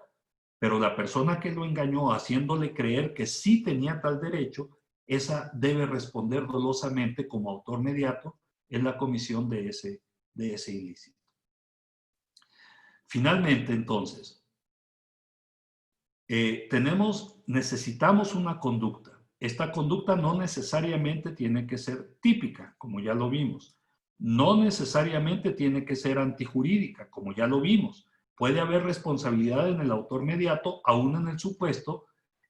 pero la persona que lo engañó haciéndole creer que sí tenía tal derecho, esa debe responder dolosamente como autor mediato en la comisión de ese ilícito. Finalmente, entonces, necesitamos una conducta. Esta conducta no necesariamente tiene que ser típica, como ya lo vimos. No necesariamente tiene que ser antijurídica, como ya lo vimos. Puede haber responsabilidad en el autor mediato, aún en el supuesto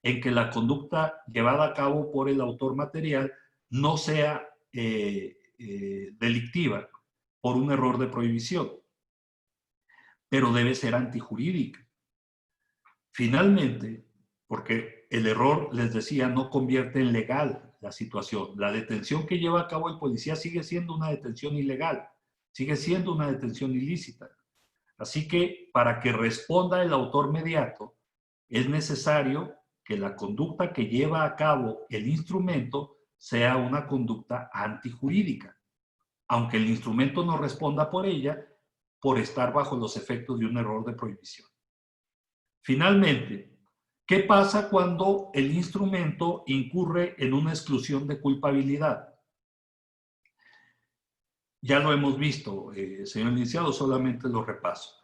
en que la conducta llevada a cabo por el autor material no sea delictiva por un error de prohibición, pero debe ser antijurídica. Finalmente, porque el error, les decía, no convierte en legal la situación. La detención que lleva a cabo el policía sigue siendo una detención ilegal, sigue siendo una detención ilícita. Así que para que responda el autor mediato, es necesario que la conducta que lleva a cabo el instrumento sea una conducta antijurídica, aunque el instrumento no responda por ella por estar bajo los efectos de un error de prohibición. Finalmente, ¿qué pasa cuando el instrumento incurre en una exclusión de culpabilidad? Ya lo hemos visto, señor licenciado, solamente lo repaso.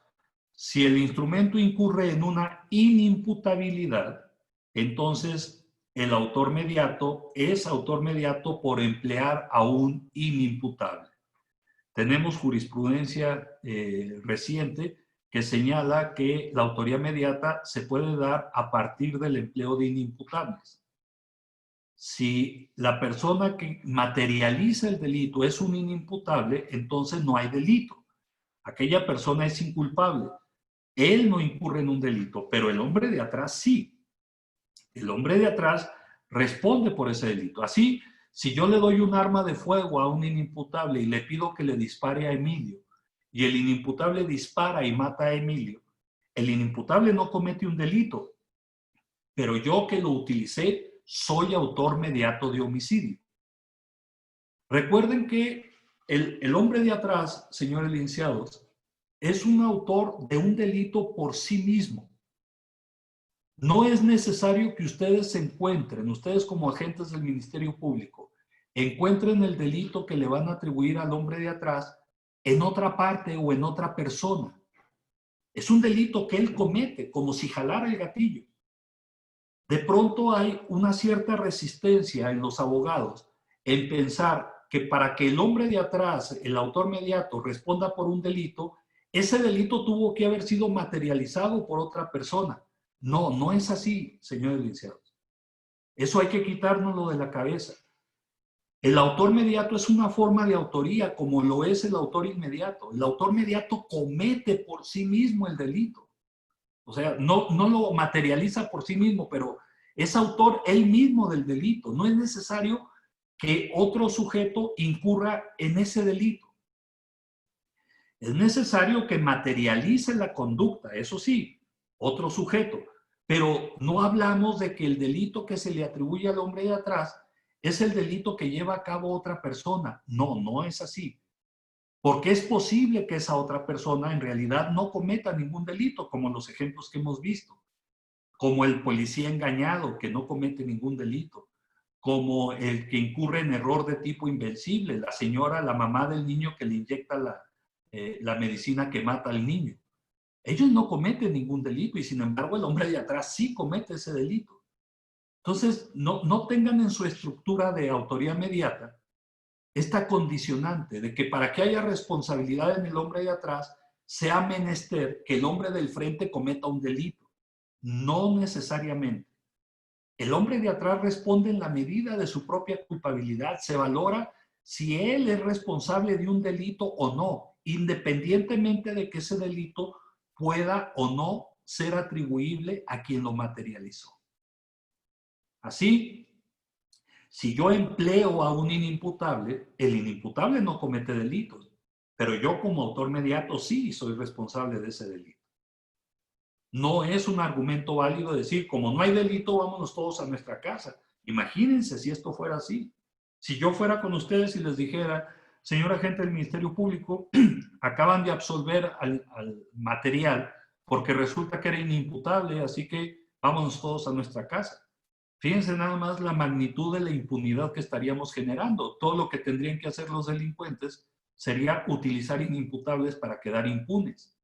Si el instrumento incurre en una inimputabilidad, entonces el autor mediato es autor mediato por emplear a un inimputable. Tenemos jurisprudencia reciente que señala que la autoría mediata se puede dar a partir del empleo de inimputables. Si la persona que materializa el delito es un inimputable, entonces no hay delito. Aquella persona es inculpable. Él no incurre en un delito, pero el hombre de atrás sí. El hombre de atrás responde por ese delito. Así, si yo le doy un arma de fuego a un inimputable y le pido que le dispare a Emilio, y el inimputable dispara y mata a Emilio, el inimputable no comete un delito, pero yo que lo utilicé soy autor mediato de homicidio. Recuerden que el hombre de atrás, señores licenciados, es un autor de un delito por sí mismo. No es necesario que ustedes se encuentren, ustedes como agentes del Ministerio Público, encuentren el delito que le van a atribuir al hombre de atrás en otra parte o en otra persona. Es un delito que él comete, como si jalara el gatillo. De pronto hay una cierta resistencia en los abogados en pensar que para que el hombre de atrás, el autor mediato, responda por un delito, ese delito tuvo que haber sido materializado por otra persona. No, no es así, señores licenciados. Eso hay que quitárnoslo de la cabeza. El autor mediato es una forma de autoría, como lo es el autor inmediato. El autor mediato comete por sí mismo el delito. O sea, no lo materializa por sí mismo, pero es autor él mismo del delito. No es necesario que otro sujeto incurra en ese delito. Es necesario que materialice la conducta, eso sí, otro sujeto, pero no hablamos de que el delito que se le atribuye al hombre de atrás es el delito que lleva a cabo otra persona. No, no es así. Porque es posible que esa otra persona en realidad no cometa ningún delito, como los ejemplos que hemos visto, como el policía engañado que no comete ningún delito, como el que incurre en error de tipo invencible, la señora, la mamá del niño que le inyecta la medicina que mata al niño. Ellos no cometen ningún delito y sin embargo el hombre de atrás sí comete ese delito. Entonces, no tengan en su estructura de autoría mediata esta condicionante de que para que haya responsabilidad en el hombre de atrás sea menester que el hombre del frente cometa un delito. No necesariamente. El hombre de atrás responde en la medida de su propia culpabilidad. Se valora si él es responsable de un delito o no. independientemente de que ese delito pueda o no ser atribuible a quien lo materializó. Así, si yo empleo a un inimputable, el inimputable no comete delitos, pero yo como autor mediato sí soy responsable de ese delito. No es un argumento válido decir, como no hay delito, vámonos todos a nuestra casa. Imagínense si esto fuera así. Si yo fuera con ustedes y les dijera, señor agente del Ministerio Público, acaban de absolver al material porque resulta que era inimputable, así que vámonos todos a nuestra casa. Fíjense nada más la magnitud de la impunidad que estaríamos generando. Todo lo que tendrían que hacer los delincuentes sería utilizar inimputables para quedar impunes.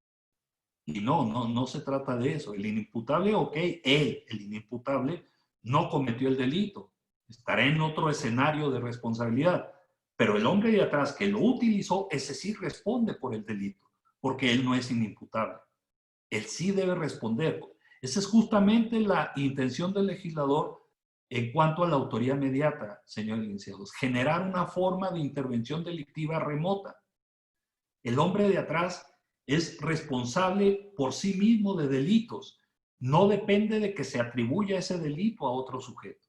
Y no se trata de eso. El inimputable, ok, el inimputable no cometió el delito. Estará en otro escenario de responsabilidad. Pero el hombre de atrás que lo utilizó, ese sí responde por el delito, porque él no es inimputable. Él sí debe responder. Esa es justamente la intención del legislador en cuanto a la autoría mediata, señores licenciados. Generar una forma de intervención delictiva remota. El hombre de atrás es responsable por sí mismo de delitos. No depende de que se atribuya ese delito a otro sujeto.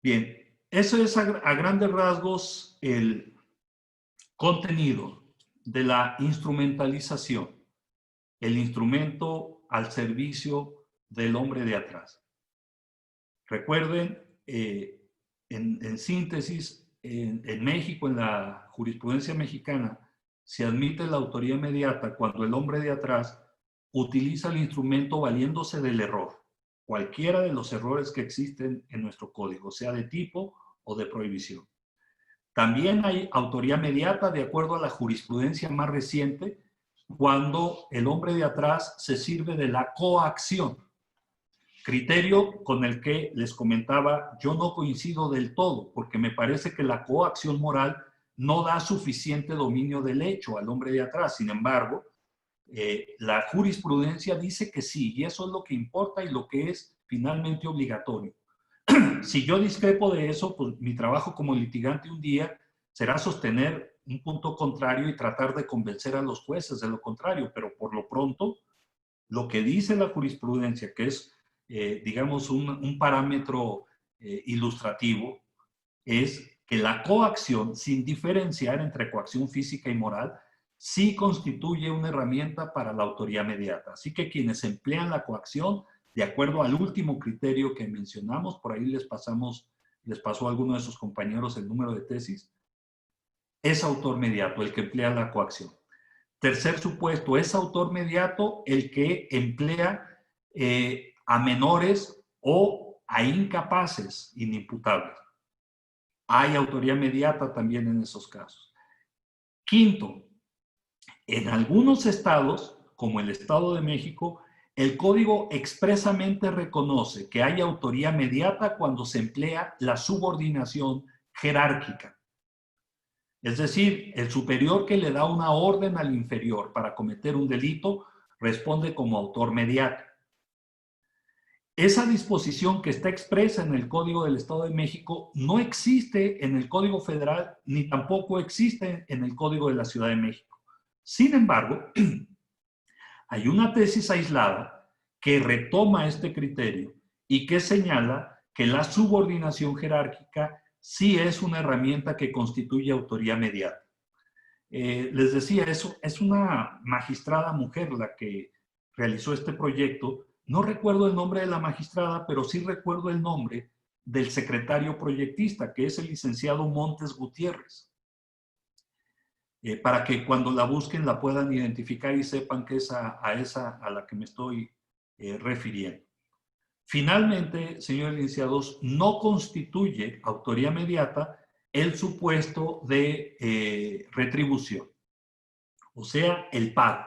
Bien, eso es a grandes rasgos el contenido de la instrumentalización, el instrumento al servicio del hombre de atrás. Recuerden, en síntesis, en México, en la jurisprudencia mexicana, se admite la autoría inmediata cuando el hombre de atrás utiliza el instrumento valiéndose del error, cualquiera de los errores que existen en nuestro código, sea de tipo o de prohibición. También hay autoría inmediata de acuerdo a la jurisprudencia más reciente, cuando el hombre de atrás se sirve de la coacción. Criterio con el que les comentaba, yo no coincido del todo, porque me parece que la coacción moral no da suficiente dominio del hecho al hombre de atrás. Sin embargo, la jurisprudencia dice que sí, y eso es lo que importa y lo que es finalmente obligatorio. Si yo discrepo de eso, pues mi trabajo como litigante un día será sostener un punto contrario y tratar de convencer a los jueces de lo contrario, pero por lo pronto, lo que dice la jurisprudencia, que es digamos, un parámetro ilustrativo, es que la coacción, sin diferenciar entre coacción física y moral, sí constituye una herramienta para la autoría mediata. Así que quienes emplean la coacción, de acuerdo al último criterio que mencionamos, por ahí les pasó a alguno de sus compañeros el número de tesis, es autor mediato el que emplea la coacción. Tercer supuesto, es autor mediato el que emplea a menores o a incapaces inimputables. Hay autoría mediata también en esos casos. Quinto, en algunos estados, como el Estado de México, el código expresamente reconoce que hay autoría mediata cuando se emplea la subordinación jerárquica. Es decir, el superior que le da una orden al inferior para cometer un delito responde como autor mediato. Esa disposición que está expresa en el Código del Estado de México no existe en el Código Federal ni tampoco existe en el Código de la Ciudad de México. Sin embargo, hay una tesis aislada que retoma este criterio y que señala que la subordinación jerárquica sí es una herramienta que constituye autoría mediata. Les decía, eso es una magistrada mujer la que realizó este proyecto. No recuerdo el nombre de la magistrada, pero sí recuerdo el nombre del secretario proyectista, que es el licenciado Montes Gutiérrez. Para que cuando la busquen la puedan identificar y sepan que es a la que me estoy refiriendo. Finalmente, señores licenciados, no constituye autoría mediata el supuesto de retribución, o sea, el pago.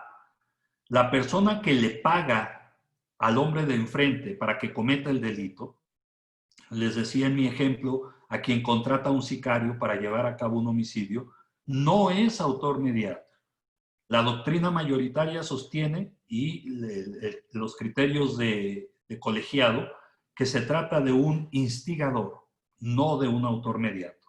La persona que le paga al hombre de enfrente para que cometa el delito, les decía en mi ejemplo, a quien contrata un sicario para llevar a cabo un homicidio, no es autor mediato. La doctrina mayoritaria sostiene, y los criterios de colegiado, que se trata de un instigador, no de un autor mediato.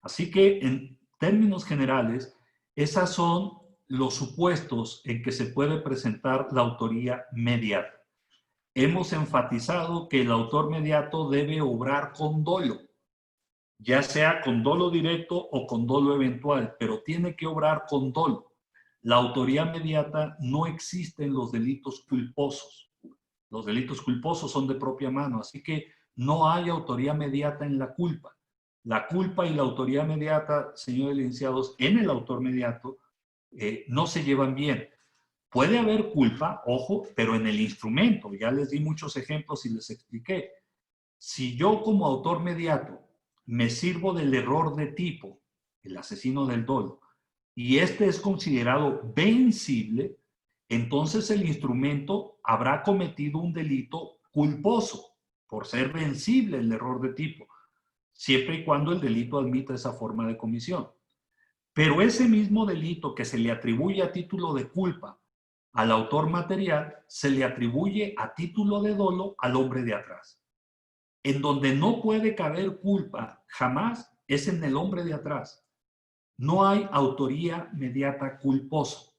Así que términos generales, esas son los supuestos en que se puede presentar la autoría mediata. Hemos enfatizado que el autor mediato debe obrar con dolo, ya sea con dolo directo o con dolo eventual, pero tiene que obrar con dolo. La autoría mediata no existe en los delitos culposos. Los delitos culposos son de propia mano, así que no hay autoría mediata en la culpa. La culpa y la autoría mediata, señores licenciados, en el autor mediato no se llevan bien. Puede haber culpa, ojo, pero en el instrumento. Ya les di muchos ejemplos y les expliqué. Si yo como autor mediato me sirvo del error de tipo, el asesino del dolo, y este es considerado vencible, entonces el instrumento habrá cometido un delito culposo por ser vencible el error de tipo, siempre y cuando el delito admita esa forma de comisión. Pero ese mismo delito que se le atribuye a título de culpa al autor material, se le atribuye a título de dolo al hombre de atrás. En donde no puede caber culpa jamás es en el hombre de atrás. No hay autoría mediata culposa.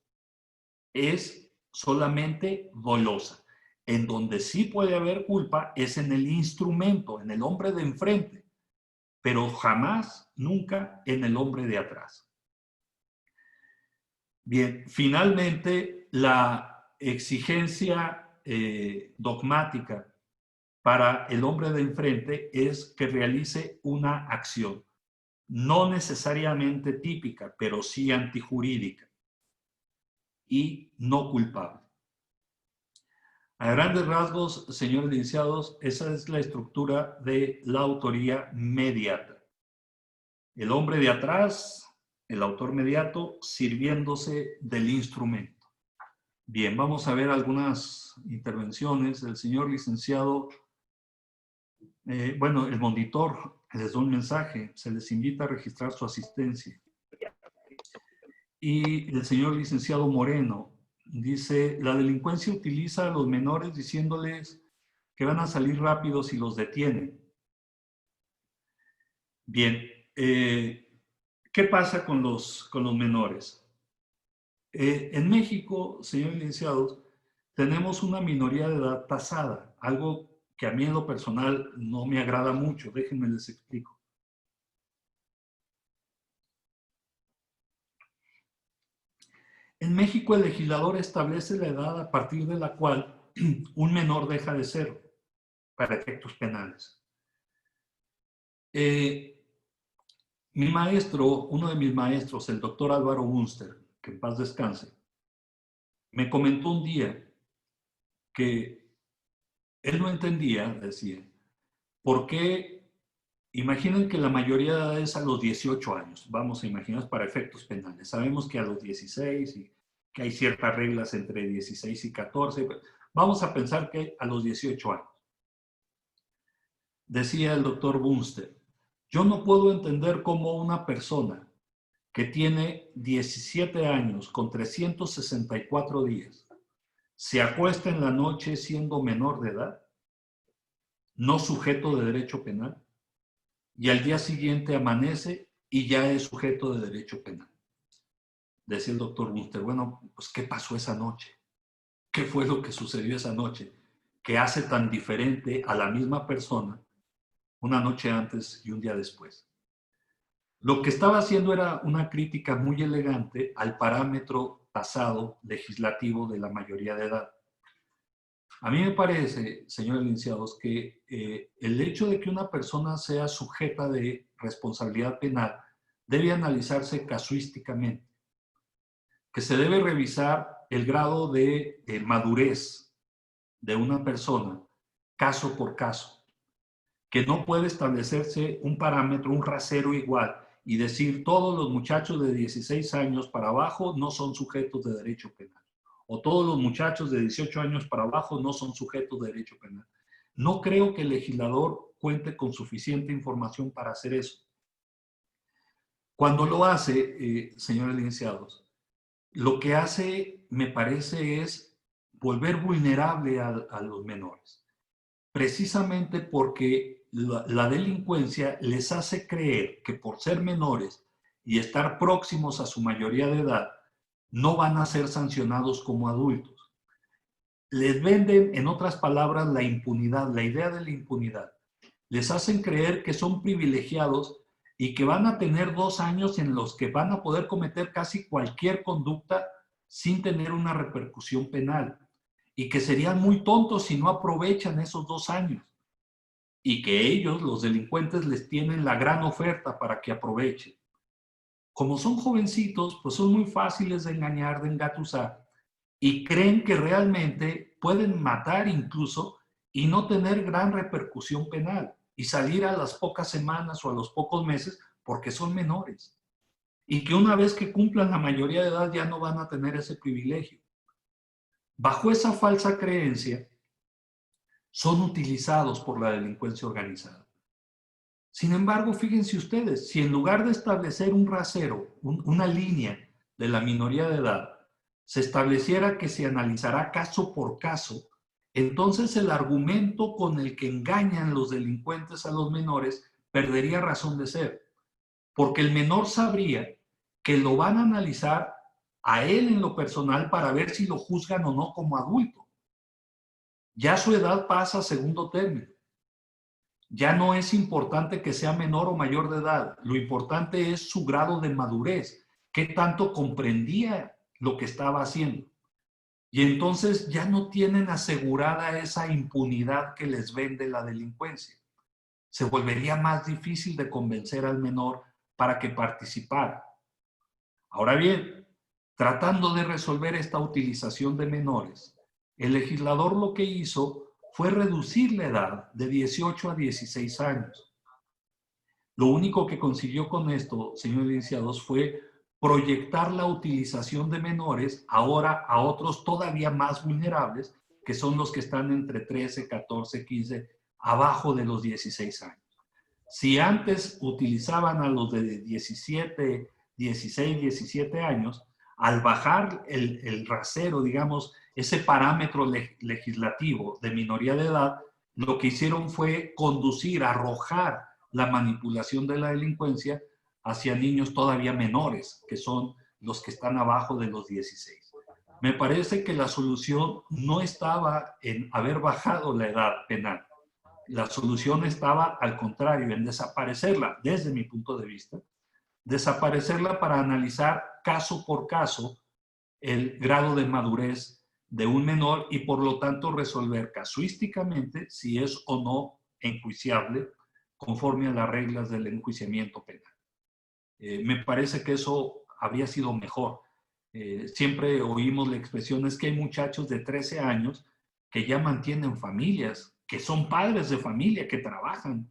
Es solamente dolosa. En donde sí puede haber culpa es en el instrumento, en el hombre de enfrente, pero jamás, nunca en el hombre de atrás. Bien, finalmente, la exigencia dogmática para el hombre de enfrente es que realice una acción, no necesariamente típica, pero sí antijurídica y no culpable. A grandes rasgos, señores licenciados, esa es la estructura de la autoría mediata. El hombre de atrás, el autor mediato, sirviéndose del instrumento. Bien, vamos a ver algunas intervenciones. El señor licenciado, bueno, el monitor les da un mensaje, se les invita a registrar su asistencia. Y el señor licenciado Moreno dice, la delincuencia utiliza a los menores diciéndoles que van a salir rápido si los detienen. Bien, ¿qué pasa con los menores? En México, señores licenciados, tenemos una minoría de edad tasada, algo que a mí en lo personal no me agrada mucho. Déjenme les explico. En México el legislador establece la edad a partir de la cual un menor deja de serlo para efectos penales. Mi maestro, uno de mis maestros, el doctor Álvaro Bunster, que en paz descanse, me comentó un día que él no entendía, decía, por qué, imaginen que la mayoría de edad es a los 18 años, vamos a imaginar para efectos penales. Sabemos que a los 16 y que hay ciertas reglas entre 16 y 14, vamos a pensar que a los 18 años. Decía el doctor Bunster, yo no puedo entender cómo una persona que tiene 17 años con 364 días se acuesta en la noche siendo menor de edad, no sujeto de derecho penal, y al día siguiente amanece y ya es sujeto de derecho penal. Decía el doctor Bunster, bueno, pues ¿qué pasó esa noche? ¿Qué fue lo que sucedió esa noche que hace tan diferente a la misma persona una noche antes y un día después? Lo que estaba haciendo era una crítica muy elegante al parámetro tasado legislativo de la mayoría de edad. A mí me parece, señores licenciados, que el hecho de que una persona sea sujeta de responsabilidad penal debe analizarse casuísticamente, que se debe revisar el grado de madurez de una persona caso por caso, que no puede establecerse un parámetro, un rasero igual y decir todos los muchachos de 16 años para abajo no son sujetos de derecho penal o todos los muchachos de 18 años para abajo no son sujetos de derecho penal. No creo que el legislador cuente con suficiente información para hacer eso. Cuando lo hace, señores licenciados, lo que hace, me parece, es volver vulnerable a los menores. Precisamente porque la delincuencia les hace creer que por ser menores y estar próximos a su mayoría de edad, no van a ser sancionados como adultos. Les venden, en otras palabras, la impunidad, la idea de la impunidad. Les hacen creer que son privilegiados y que van a tener 2 años en los que van a poder cometer casi cualquier conducta sin tener una repercusión penal, y que serían muy tontos si no aprovechan esos 2 años, y que ellos, los delincuentes, les tienen la gran oferta para que aprovechen. Como son jovencitos, pues son muy fáciles de engañar, de engatusar, y creen que realmente pueden matar incluso y no tener gran repercusión penal, y salir a las pocas semanas o a los pocos meses porque son menores, y que una vez que cumplan la mayoría de edad ya no van a tener ese privilegio. Bajo esa falsa creencia, son utilizados por la delincuencia organizada. Sin embargo, fíjense ustedes, si en lugar de establecer un rasero, una línea de la minoría de edad, se estableciera que se analizará caso por caso, entonces el argumento con el que engañan los delincuentes a los menores perdería razón de ser, porque el menor sabría que lo van a analizar a él en lo personal para ver si lo juzgan o no como adulto. Ya su edad pasa a segundo término. Ya no es importante que sea menor o mayor de edad. Lo importante es su grado de madurez, qué tanto comprendía lo que estaba haciendo. Y entonces ya no tienen asegurada esa impunidad que les vende la delincuencia. Se volvería más difícil de convencer al menor para que participara. Ahora bien, tratando de resolver esta utilización de menores, el legislador lo que hizo fue reducir la edad de 18 a 16 años. Lo único que consiguió con esto, señores licenciados, fue proyectar la utilización de menores ahora a otros todavía más vulnerables, que son los que están entre 13, 14, 15, abajo de los 16 años. Si antes utilizaban a los de 17, 16, 17 años, al bajar el rasero, digamos, ese parámetro legislativo de minoría de edad, lo que hicieron fue conducir, arrojar la manipulación de la delincuencia hacia niños todavía menores, que son los que están abajo de los 16. Me parece que la solución no estaba en haber bajado la edad penal. La solución estaba, al contrario, en desaparecerla, desde mi punto de vista, desaparecerla para analizar caso por caso el grado de madurez de un menor y por lo tanto resolver casuísticamente si es o no enjuiciable conforme a las reglas del enjuiciamiento penal. Me parece que eso habría sido mejor. Siempre oímos la expresión, es que hay muchachos de 13 años que ya mantienen familias, que son padres de familia, que trabajan.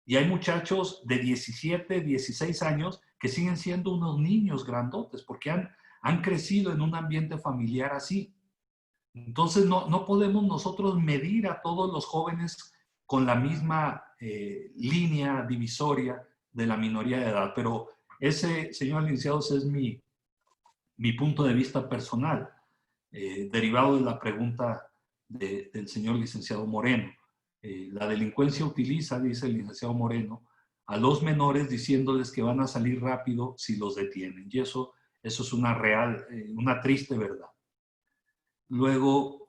Y hay muchachos de 17, 16 años que siguen siendo unos niños grandotes porque han crecido en un ambiente familiar así. Entonces no podemos nosotros medir a todos los jóvenes con la misma línea divisoria de la minoría de edad. Pero ese, señor licenciado, ese es mi punto de vista personal, derivado de la pregunta del señor licenciado Moreno. La delincuencia utiliza, dice el licenciado Moreno, a los menores diciéndoles que van a salir rápido si los detienen. Y eso es una triste verdad. Luego,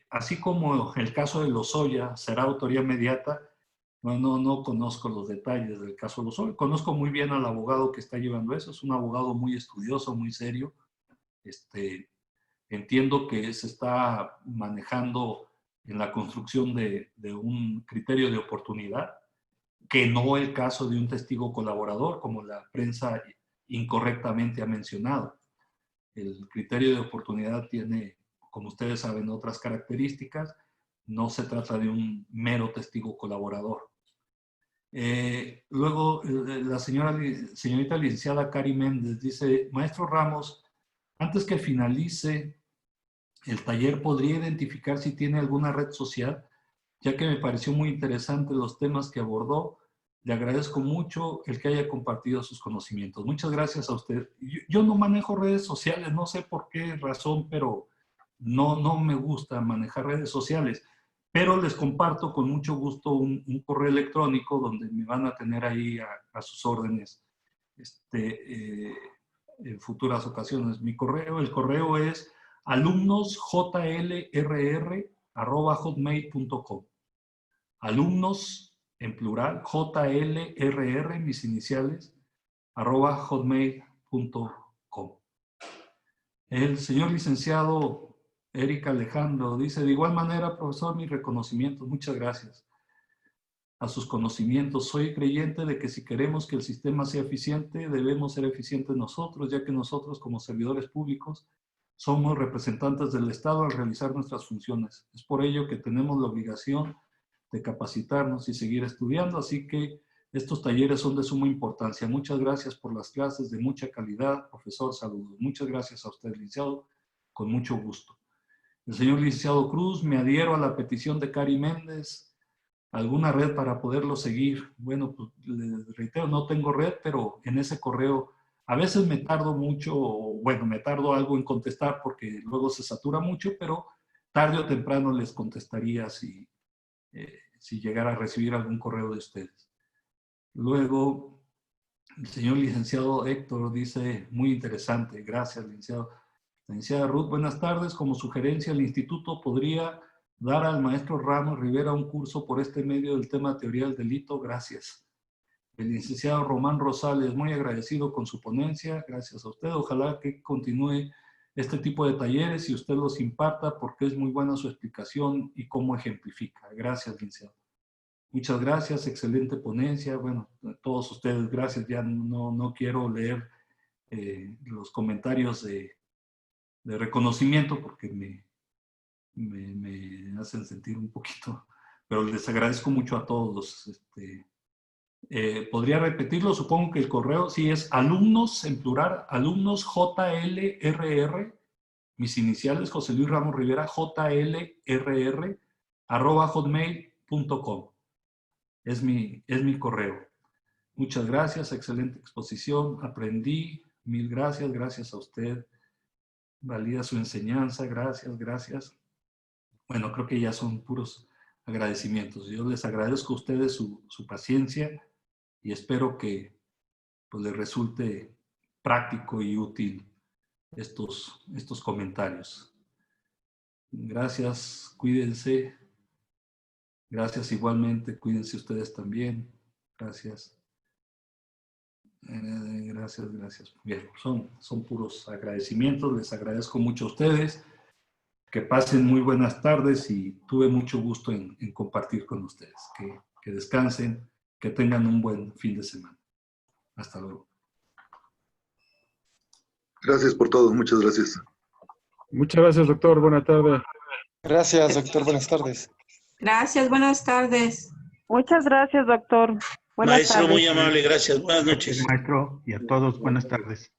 así como el caso de Lozoya será autoría inmediata, no conozco los detalles del caso de Lozoya. Conozco muy bien al abogado que está llevando eso. Es un abogado muy estudioso, muy serio. Entiendo que se está manejando en la construcción de un criterio de oportunidad, que no el caso de un testigo colaborador, como la prensa incorrectamente ha mencionado. El criterio de oportunidad tiene, como ustedes saben, otras características. No se trata de un mero testigo colaborador. Luego, la señorita licenciada Cari Méndez dice, maestro Ramos, antes que finalice el taller, ¿podría identificar si tiene alguna red social? Ya que me pareció muy interesante los temas que abordó. Le agradezco mucho el que haya compartido sus conocimientos. Muchas gracias a usted. Yo no manejo redes sociales, no sé por qué razón, pero no me gusta manejar redes sociales. Pero les comparto con mucho gusto un correo electrónico donde me van a tener ahí a sus órdenes en futuras ocasiones. El correo es alumnosjlrr@hotmail.com. Alumnos, en plural, JLRR, mis iniciales, @hotmail.com. El señor licenciado Eric Alejandro dice, de igual manera, profesor, mis reconocimientos, muchas gracias. A sus conocimientos, soy creyente de que si queremos que el sistema sea eficiente, debemos ser eficientes nosotros, ya que nosotros como servidores públicos somos representantes del Estado al realizar nuestras funciones. Es por ello que tenemos la obligación de capacitarnos y seguir estudiando, así que estos talleres son de suma importancia. Muchas gracias por las clases de mucha calidad, profesor, saludos. Muchas gracias a usted, licenciado, con mucho gusto. El señor licenciado Cruz, me adhiero a la petición de Cari Méndez, alguna red para poderlo seguir. Bueno, pues les reitero, no tengo red, pero en ese correo a veces me tardo mucho, bueno, me tardo algo en contestar porque luego se satura mucho, pero tarde o temprano les contestaría si llegara a recibir algún correo de ustedes. Luego, el señor licenciado Héctor dice, muy interesante, gracias, licenciado. Licenciada Ruth, buenas tardes. Como sugerencia, el instituto podría dar al maestro Ramos Rivera un curso por este medio del tema teoría del delito. Gracias. El licenciado Román Rosales, muy agradecido con su ponencia. Gracias a usted. Ojalá que continúe este tipo de talleres y usted los imparta porque es muy buena su explicación y cómo ejemplifica. Gracias, licenciado. Muchas gracias. Excelente ponencia. Bueno, a todos ustedes, gracias. Ya no quiero leer los comentarios de reconocimiento porque me hacen sentir un poquito, pero les agradezco mucho a todos. ¿Podría repetirlo? Supongo que el correo sí es alumnos, en plural, alumnos JLRR, mis iniciales, José Luis Ramos Rivera, JLRR, @hotmail.com. Es mi correo. Muchas gracias, excelente exposición, aprendí, mil gracias, gracias a usted. Valida su enseñanza, gracias. Bueno, creo que ya son puros agradecimientos. Yo les agradezco a ustedes su paciencia y espero que pues, les resulte práctico y útil estos comentarios. Gracias, cuídense. Gracias igualmente, cuídense ustedes también. Gracias. Gracias. Bien, son puros agradecimientos. Les agradezco mucho a ustedes. Que pasen muy buenas tardes y tuve mucho gusto en compartir con ustedes. Que descansen, que tengan un buen fin de semana. Hasta luego. Gracias por todo, muchas gracias. Muchas gracias, doctor. Buenas tardes. Gracias, doctor. Buenas tardes. Gracias, buenas tardes. Muchas gracias, doctor. Buenas Maestro, tardes. muy amable, gracias. Buenas noches. Maestro, y a todos, buenas tardes.